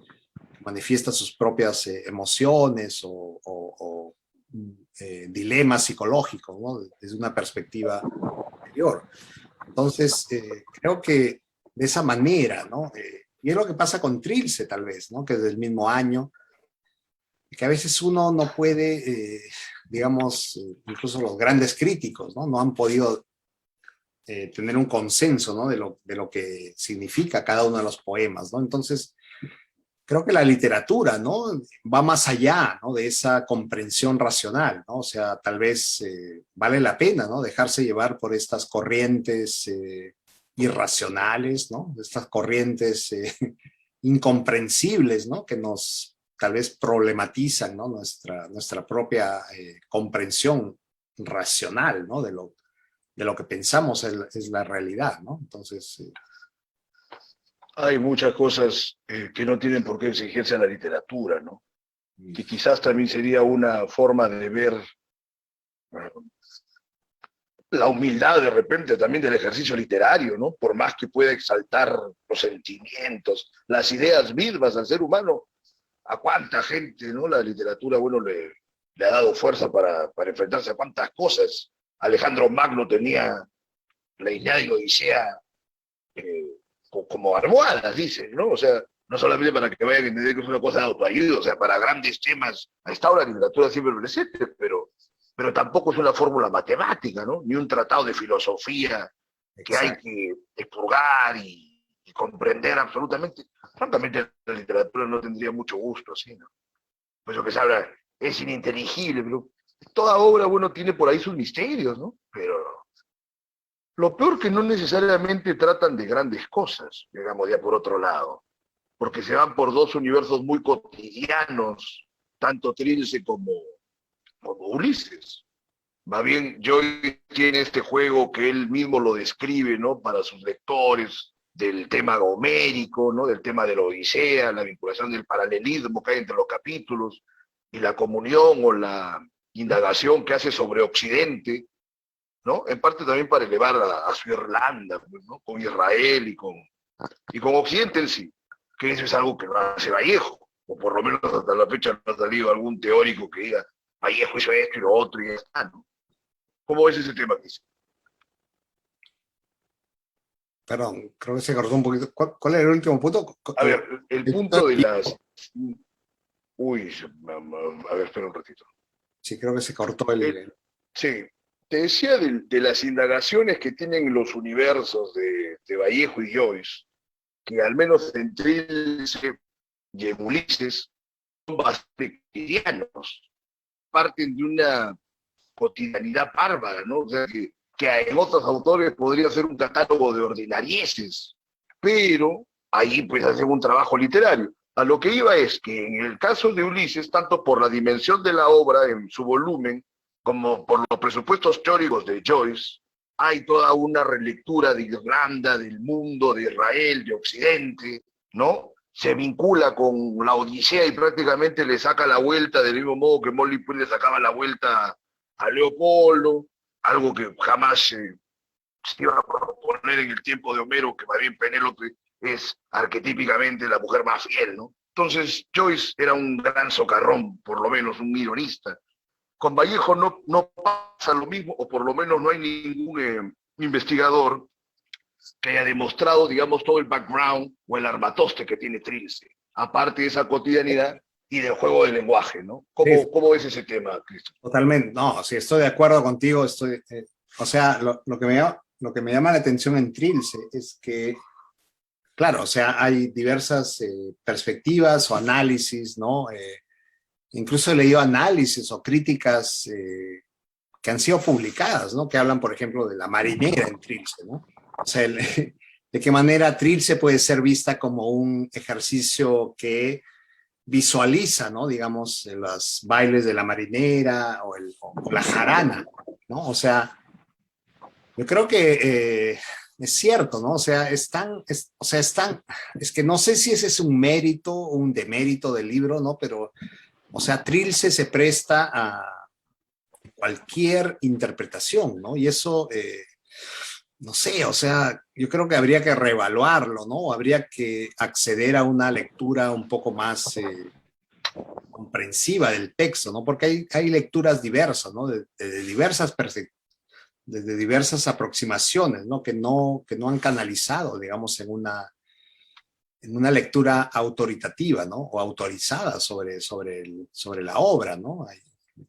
manifiesta sus propias emociones o dilemas psicológicos, ¿no? Desde una perspectiva interior. Entonces, creo que de esa manera, ¿no? Y es lo que pasa con Trilce, tal vez, ¿no? Que es del mismo año, que a veces uno no puede, digamos, incluso los grandes críticos, ¿no? No han podido tener un consenso, ¿no? De lo que significa cada uno de los poemas, ¿no? Entonces, creo que la literatura, ¿no? Va más allá, ¿no? De esa comprensión racional, ¿no? O sea, tal vez vale la pena, ¿no? Dejarse llevar por estas corrientes irracionales, ¿no? Estas corrientes incomprensibles, ¿no? Que nos tal vez problematizan, ¿no? Nuestra propia comprensión racional, ¿no? De lo que pensamos es la realidad, ¿no? Entonces... Hay muchas cosas que no tienen por qué exigirse a la literatura, ¿no? Que quizás también sería una forma de ver la humildad de repente también del ejercicio literario, ¿no? Por más que pueda exaltar los sentimientos, las ideas mismas al ser humano, a cuánta gente, ¿no? La literatura, bueno, le ha dado fuerza para enfrentarse a cuántas cosas. Alejandro Magno tenía la Ilíada y la Odisea como almohadas, dicen, ¿no? O sea, no solamente para que vayan a entender que es una cosa de autoayuda, o sea, para grandes temas, ha estado la literatura siempre presente, pero tampoco es una fórmula matemática, ¿no? Ni un tratado de filosofía que hay que expurgar y comprender absolutamente. Francamente, la literatura no tendría mucho gusto, así, ¿no? Pues lo que se habla es ininteligible, pero toda obra, bueno, tiene por ahí sus misterios, ¿no? Pero lo peor que no necesariamente tratan de grandes cosas, digamos, ya por otro lado, porque se van por dos universos muy cotidianos, tanto Trilce como Ulises. Va bien, Joyce tiene este juego que él mismo lo describe, ¿no? Para sus lectores, del tema homérico, ¿no? Del tema de la Odisea, la vinculación del paralelismo que hay entre los capítulos y la comunión o la indagación que hace sobre Occidente, ¿no? En parte también para elevar a su Irlanda, pues, ¿no? Con Israel y con Occidente en sí, que eso es algo que no hace Vallejo, o por lo menos hasta la fecha no ha salido algún teórico que diga Vallejo hizo esto y lo otro y ya está, ¿no? ¿Cómo ves ese tema, Cristian? Perdón, creo que se cortó un poquito. ¿Cuál era el último punto? A ver, el punto de las... Uy, a ver, espera un ratito. Sí, creo que se cortó el... Sí, te decía de las indagaciones que tienen los universos de Vallejo y Joyce, que al menos en Trilce y en Ulises son bastante cotidianos, parten de una cotidianidad bárbara, ¿no? O sea, que en otros autores podría ser un catálogo de ordinarieces, pero ahí pues hacen un trabajo literario. A lo que iba es que en el caso de Ulises, tanto por la dimensión de la obra en su volumen, como por los presupuestos teóricos de Joyce, hay toda una relectura de Irlanda, del mundo, de Israel, de Occidente, ¿no? Se vincula con la Odisea y prácticamente le saca la vuelta del mismo modo que Molly Prince le sacaba la vuelta a Leopoldo, algo que jamás se iba a proponer en el tiempo de Homero, que más bien Penélope es arquetípicamente la mujer más fiel, ¿no? Entonces Joyce era un gran socarrón, por lo menos un ironista. Con Vallejo no pasa lo mismo, o por lo menos no hay ningún investigador que haya demostrado, digamos, todo el background o el armatoste que tiene Trilce, aparte de esa cotidianidad y del juego del lenguaje, ¿no? ¿Cómo ves ese tema, Cristian? Totalmente, no, sí, estoy de acuerdo contigo, o sea, lo que me llama la atención en Trilce es que, claro, o sea, hay diversas perspectivas o análisis, ¿no? Incluso he leído análisis o críticas que han sido publicadas, ¿no? Que hablan, por ejemplo, de la marinera en Trilce, ¿no? O sea, de qué manera Trilce puede ser vista como un ejercicio que visualiza, ¿no? Digamos, los bailes de la marinera o la jarana, ¿no? O sea, yo creo que es cierto, ¿no? O sea, es que no sé si ese es un mérito o un demérito del libro, ¿no? Pero, o sea, Trilce se presta a cualquier interpretación, ¿no? Y eso, no sé, o sea, yo creo que habría que reevaluarlo, ¿no? Habría que acceder a una lectura un poco más comprensiva del texto, ¿no? Porque hay lecturas diversas, ¿no? De diversas desde diversas aproximaciones, ¿no? Que no han canalizado, digamos, en una lectura autoritativa, ¿no? O autorizada sobre la obra, ¿no? Hay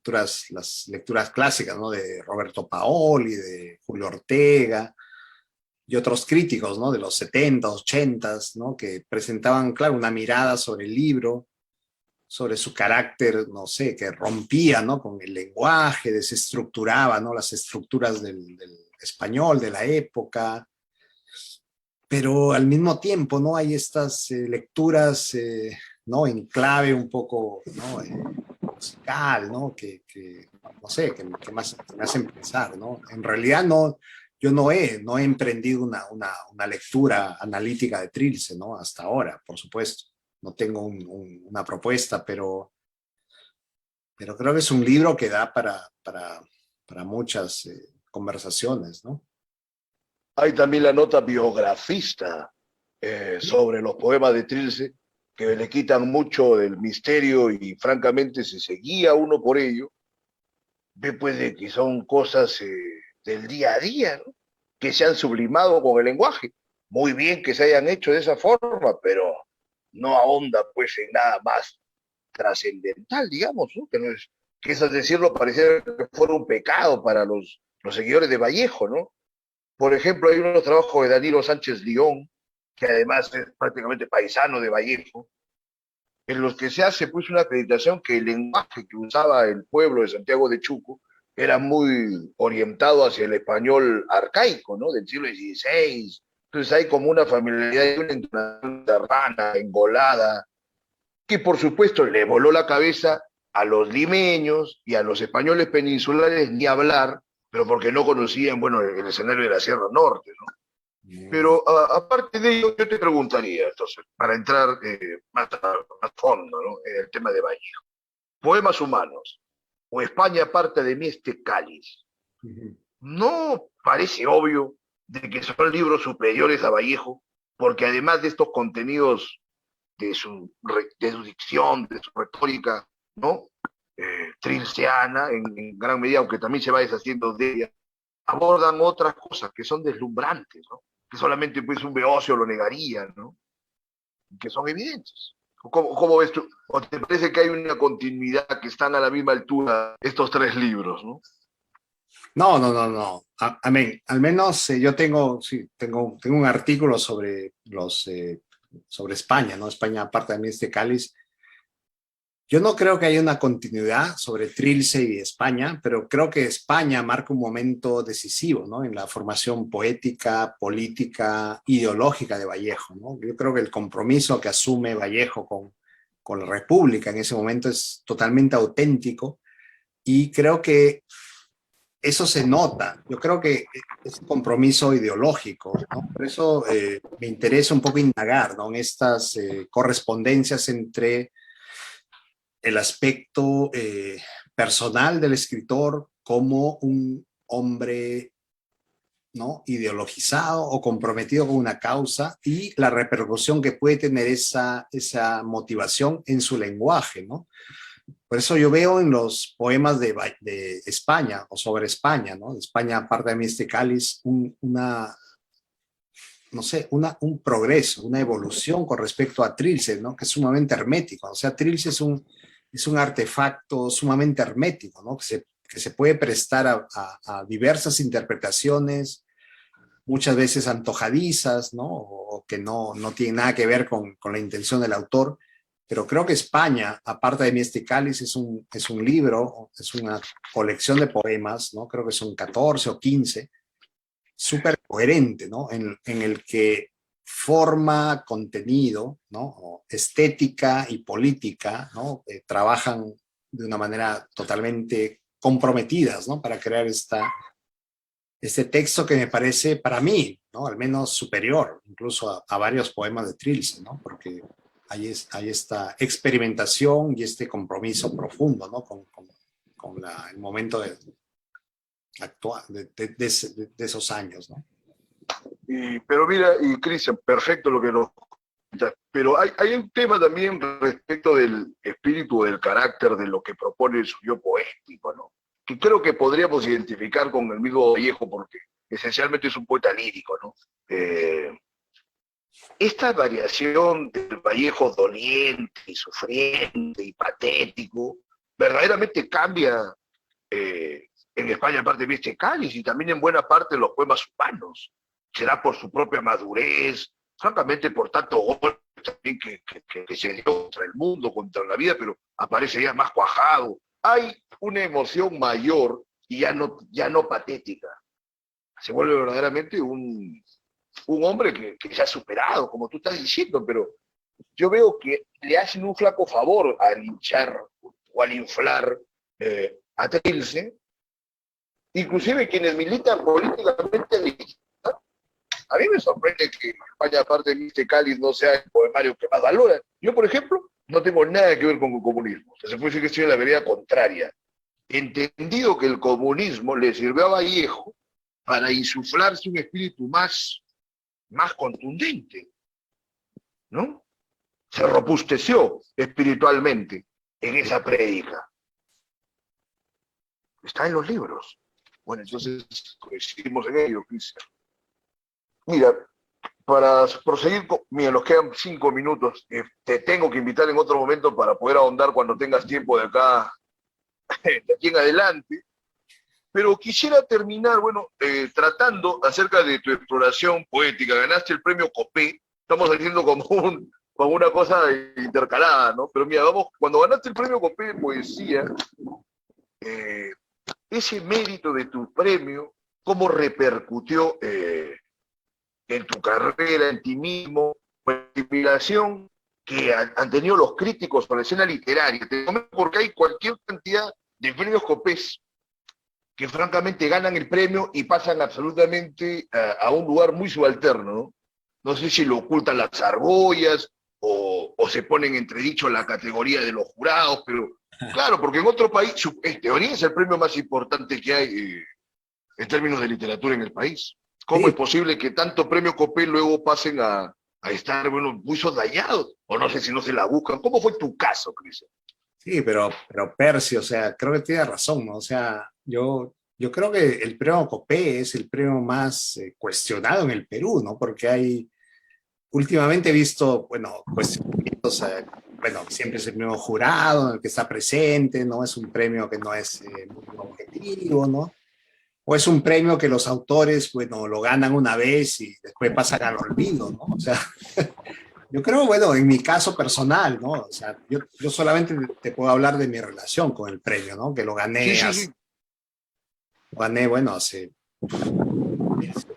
las lecturas clásicas, ¿no? De Roberto Paoli, de Julio Ortega y otros críticos, ¿no? De los 70, 80, ¿no? Que presentaban, claro, una mirada sobre el libro, sobre su carácter, no sé, que rompía, ¿no? Con el lenguaje, desestructuraba, ¿no? Las estructuras del español de la época, pero al mismo tiempo, ¿no? Hay estas lecturas, ¿no? En clave un poco, ¿no? Musical, ¿no? No sé, que me hacen pensar, ¿no? En realidad yo no he emprendido una lectura analítica de Trilce, ¿no? Hasta ahora, por supuesto. No tengo una propuesta, pero creo que es un libro que da para muchas conversaciones, ¿no? Hay también la nota biografista sobre los poemas de Trilce, que le quitan mucho del misterio y francamente si se guía uno por ello, ve pues de que son cosas del día a día, ¿no? Que se han sublimado con el lenguaje. Muy bien que se hayan hecho de esa forma, pero no ahonda pues en nada más trascendental, digamos, ¿no? Que es decirlo, pareciera que fuera un pecado para los seguidores de Vallejo, ¿no? Por ejemplo, hay unos trabajos de Danilo Sánchez León, que además es prácticamente paisano de Vallejo, en los que se hace pues una acreditación que el lenguaje que usaba el pueblo de Santiago de Chuco era muy orientado hacia el español arcaico, ¿no? Del siglo XVI. Entonces hay como una familiaridad y una entonación tardana, engolada, que por supuesto le voló la cabeza a los limeños y a los españoles peninsulares ni hablar, pero porque no conocían, bueno, el escenario de la Sierra Norte, ¿no? Pero aparte de ello, yo te preguntaría, entonces, para entrar más fondo, ¿no? En el tema de Vallejo. Poemas humanos, o España parte de mí este cáliz. ¿No parece obvio de que son libros superiores a Vallejo? Porque además de estos contenidos de su dicción, de su retórica, ¿no? Trilceana, en gran medida, aunque también se va deshaciendo de ella, abordan otras cosas que son deslumbrantes, ¿no? Que solamente pues, un beocio lo negaría, ¿no? Que son evidentes. ¿Cómo ves tú? ¿O te parece que hay una continuidad que están a la misma altura estos tres libros, ¿no? No, no, no, no. Amén. Al menos yo sí, tengo un artículo sobre España, ¿no? España, aparte de mí, este cáliz. Yo no creo que haya una continuidad sobre Trilce y España, pero creo que España marca un momento decisivo, ¿no? En la formación poética, política, ideológica de Vallejo, ¿no? Yo creo que el compromiso que asume Vallejo con la República en ese momento es totalmente auténtico y creo que eso se nota. Yo creo que es un compromiso ideológico, ¿no? Por eso me interesa un poco indagar, ¿no? En estas correspondencias entre el aspecto personal del escritor como un hombre, ¿no? Ideologizado o comprometido con una causa y la repercusión que puede tener esa motivación en su lenguaje, ¿no? Por eso yo veo en los poemas de España o sobre España, ¿no? De España, aparte de mí, este cáliz, no sé, un progreso, una evolución con respecto a Trilce, ¿no? Que es sumamente hermético. O sea, Trilce es un artefacto sumamente hermético, ¿no? Que se puede prestar a diversas interpretaciones, muchas veces antojadizas, ¿no? O que no tienen nada que ver con la intención del autor. Pero creo que España, aparte de mí, este cáliz, es un libro, es una colección de poemas, ¿no? Creo que son 14 o 15 súper coherente, ¿no? En el que forma, contenido, ¿no? Estética y política, ¿no? Trabajan de una manera totalmente comprometidas, ¿no? Para crear este texto que me parece, para mí, ¿no? Al menos superior, incluso a varios poemas de Trilce, ¿no? Porque hay esta experimentación y este compromiso profundo, ¿no? Con el momento actual de esos años, ¿no? Pero mira, y Cristian, perfecto lo que nos cuentas, pero hay un tema también respecto del espíritu, del carácter, de lo que propone su yo poético, ¿no? que creo que podríamos identificar con el mismo Vallejo, porque esencialmente es un poeta lírico, ¿no? Esta variación del Vallejo doliente y sufriente y patético, verdaderamente cambia en España, aparte de este Cáliz, y también en buena parte de los poemas humanos. Será por su propia madurez, francamente por tanto golpe también que se dio contra el mundo, contra la vida, pero aparece ya más cuajado. Hay una emoción mayor y ya no patética. Se vuelve verdaderamente un hombre que se ha superado, como tú estás diciendo, pero yo veo que le hacen un flaco favor al hinchar o al inflar a Trilce, inclusive quienes militan políticamente. A mí me sorprende que España, aparte de este Cáliz, no sea el poemario que más valora. Yo, por ejemplo, no tengo nada que ver con el comunismo. Se puede decir que estoy en la vereda contraria. Entendido que el comunismo le sirvió a Vallejo para insuflarse un espíritu más contundente, ¿no? Se robusteció espiritualmente en esa prédica. Está en los libros. Bueno, entonces coincidimos en ello, Cristian. Mira, para proseguir, mira, nos quedan 5 minutos. Te tengo que invitar en otro momento para poder ahondar cuando tengas tiempo de acá, de aquí en adelante. Pero quisiera terminar, bueno, tratando acerca de tu exploración poética. Ganaste el premio Copé. Estamos haciendo como una cosa intercalada, ¿no? Pero mira, vamos, cuando ganaste el premio Copé de poesía, ese mérito de tu premio, ¿cómo repercutió en tu carrera, en ti mismo, en la inspiración que han tenido los críticos por la escena literaria? Te comento porque hay cualquier cantidad de premios Copés que francamente ganan el premio y pasan absolutamente a un lugar muy subalterno, ¿no? No sé si lo ocultan las argollas o se ponen entredicho la categoría de los jurados, pero claro, porque en otro país, en teoría es el premio más importante que hay en términos de literatura en el país. ¿Cómo Sí, es posible que tanto premio Copé luego pasen a estar, bueno, muy soslayados? O no sé si no se la buscan. ¿Cómo fue tu caso, Cristian? sí, pero Percy, o sea, creo que tiene razón, ¿no? O sea, yo creo que el premio Copé es el premio más cuestionado en el Perú, ¿no? Porque últimamente he visto, bueno, cuestionamientos, bueno, siempre es el premio jurado en el que está presente, ¿no? Es un premio que no es muy objetivo, ¿no? O es un premio que los autores, bueno, lo ganan una vez y después pasan al olvido, ¿no? O sea, yo creo, bueno, en mi caso personal, ¿no? O sea, yo solamente te puedo hablar de mi relación con el premio, ¿no? Que Sí, sí, sí. lo gané, bueno, hace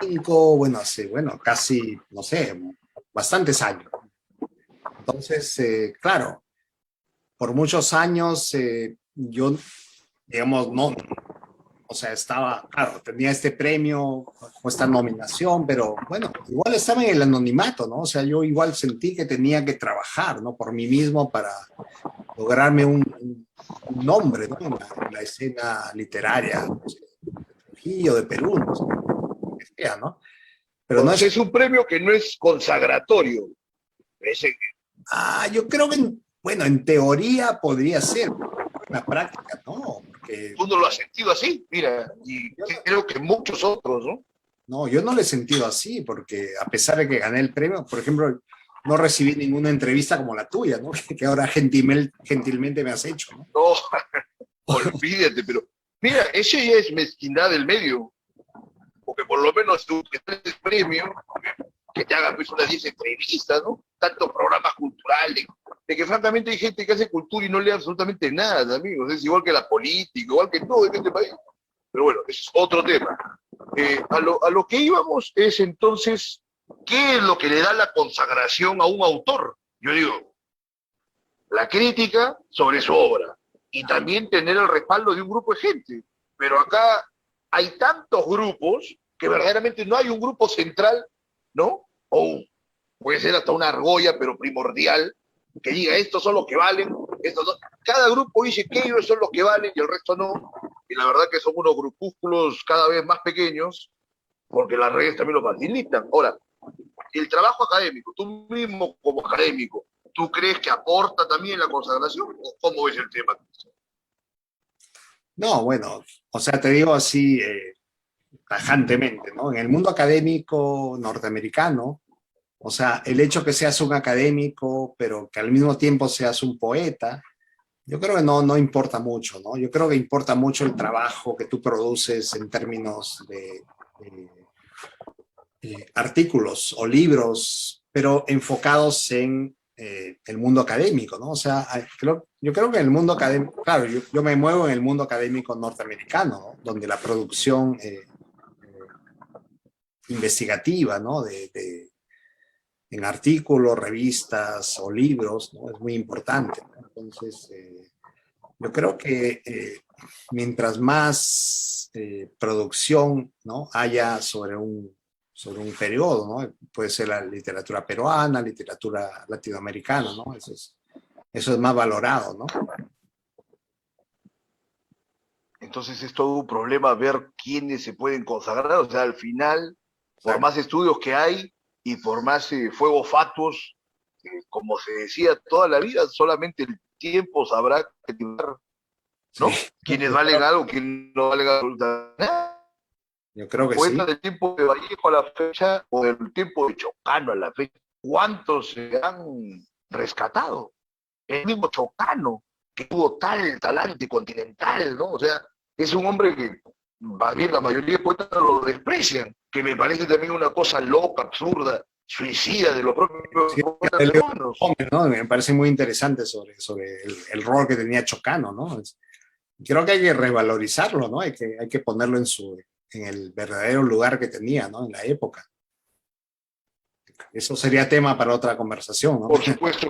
5, bueno, hace, bueno, casi, no sé, bastantes años. Entonces, claro, por muchos años yo, digamos, no, o sea, estaba, claro, tenía este premio o esta nominación, pero bueno, igual estaba en el anonimato, ¿no? O sea, yo igual sentí que tenía que trabajar, ¿no? Por mí mismo para lograrme un nombre, ¿no? En la escena literaria, no sé, de Trujillo, de Perú, no sé, que sea, ¿no? Pero no O es, sea, es un premio que no es consagratorio. Ese, yo creo que, bueno, en teoría podría ser, pero en la práctica no, porque tú no lo has sentido así, mira, y yo creo que muchos otros, ¿no? no, yo no lo he sentido así, porque a pesar de que gané el premio, por ejemplo, no recibí ninguna entrevista como la tuya, ¿no? Que ahora gentilmente me has hecho, ¿no? No, olvídate, pero mira, ese ya es mezquindad del medio, porque por lo menos tú que tienes el premio, que te hagan pues unas 10 entrevistas, ¿no? Tantos programas culturales, de que francamente hay gente que hace cultura y no lee absolutamente nada, amigos, es igual que la política, igual que todo en este país. Pero bueno, ese es otro tema. A lo que íbamos es entonces, ¿qué es lo que le da la consagración a un autor? Yo digo, la crítica sobre su obra y también tener el respaldo de un grupo de gente. Pero acá hay tantos grupos que verdaderamente no hay un grupo central, ¿no? O puede ser hasta una argolla, pero primordial, que diga, estos son los que valen, estos no. Cada grupo dice que ellos son los que valen y el resto no. Y la verdad que son unos grupúsculos cada vez más pequeños, porque las redes también lo facilitan. Ahora, el trabajo académico, tú mismo como académico, ¿tú crees que aporta también la consagración? ¿O cómo ves el tema? No, bueno, o sea, te digo así tajantemente, ¿no? En el mundo académico norteamericano, o sea, el hecho que seas un académico, pero que al mismo tiempo seas un poeta, yo creo que no importa mucho, ¿no? Yo creo que importa mucho el trabajo que tú produces en términos de artículos o libros, pero enfocados en el mundo académico, ¿no? O sea, yo creo que en el mundo académico, claro, yo me muevo en el mundo académico norteamericano, ¿no? Donde la producción investigativa, ¿no? En artículos, revistas o libros, ¿no? Es muy importante, ¿no? Entonces, yo creo que mientras más producción, ¿no? haya sobre un periodo, ¿no? Puede ser la literatura peruana, literatura latinoamericana, ¿no? Eso es más valorado, ¿no? Entonces es todo un problema ver quiénes se pueden consagrar. O sea, al final, por Exacto. más estudios que hay y por más fuegos fatuos, como se decía toda la vida, solamente el tiempo sabrá Sí, ¿no? Quiénes valen algo, quiénes no valen absolutamente nada. yo creo que sí. Poetas del tiempo de Vallejo a la fecha o del tiempo de Chocano a la fecha, ¿cuántos se han rescatado? El mismo Chocano, que tuvo tal talante continental, ¿no? O sea, es un hombre que más bien la mayoría de poetas lo desprecian, que me parece también una cosa loca, absurda, suicida de los propios Sí, poetas peruanos. ¿no? Me parece muy interesante sobre el rol que tenía Chocano, ¿no? Creo que hay que revalorizarlo, ¿no? Hay que ponerlo en el verdadero lugar que tenía, ¿no? En la época. Eso sería tema para otra conversación, ¿no? Por supuesto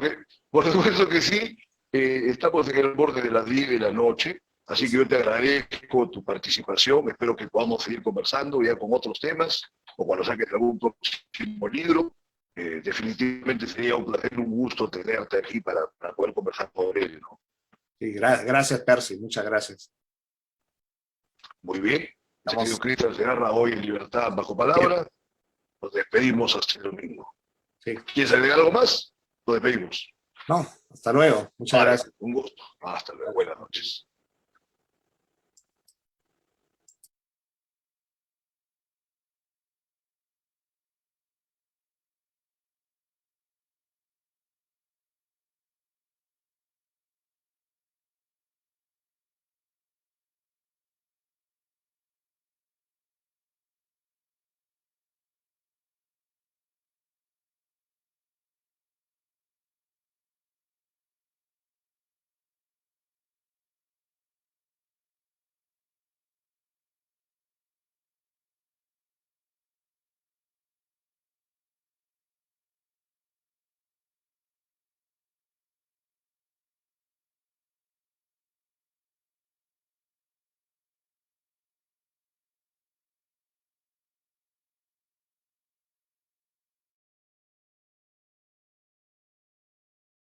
por supuesto que sí, estamos en el borde de las 10 de la noche, así que yo te agradezco tu participación, espero que podamos seguir conversando ya con otros temas, o cuando saques algún próximo libro. Definitivamente sería un placer, un gusto tenerte aquí para poder conversar sobre él, ¿no? Sí, gracias, Percy, muchas gracias. Muy bien, señor Estamos, Cristian Segarra, hoy en Libertad Bajo Palabra, nos despedimos hasta el domingo. sí, ¿Quieres agregar algo más? Nos despedimos. no, hasta luego, muchas Vale, gracias. un gusto. Hasta luego, buenas noches.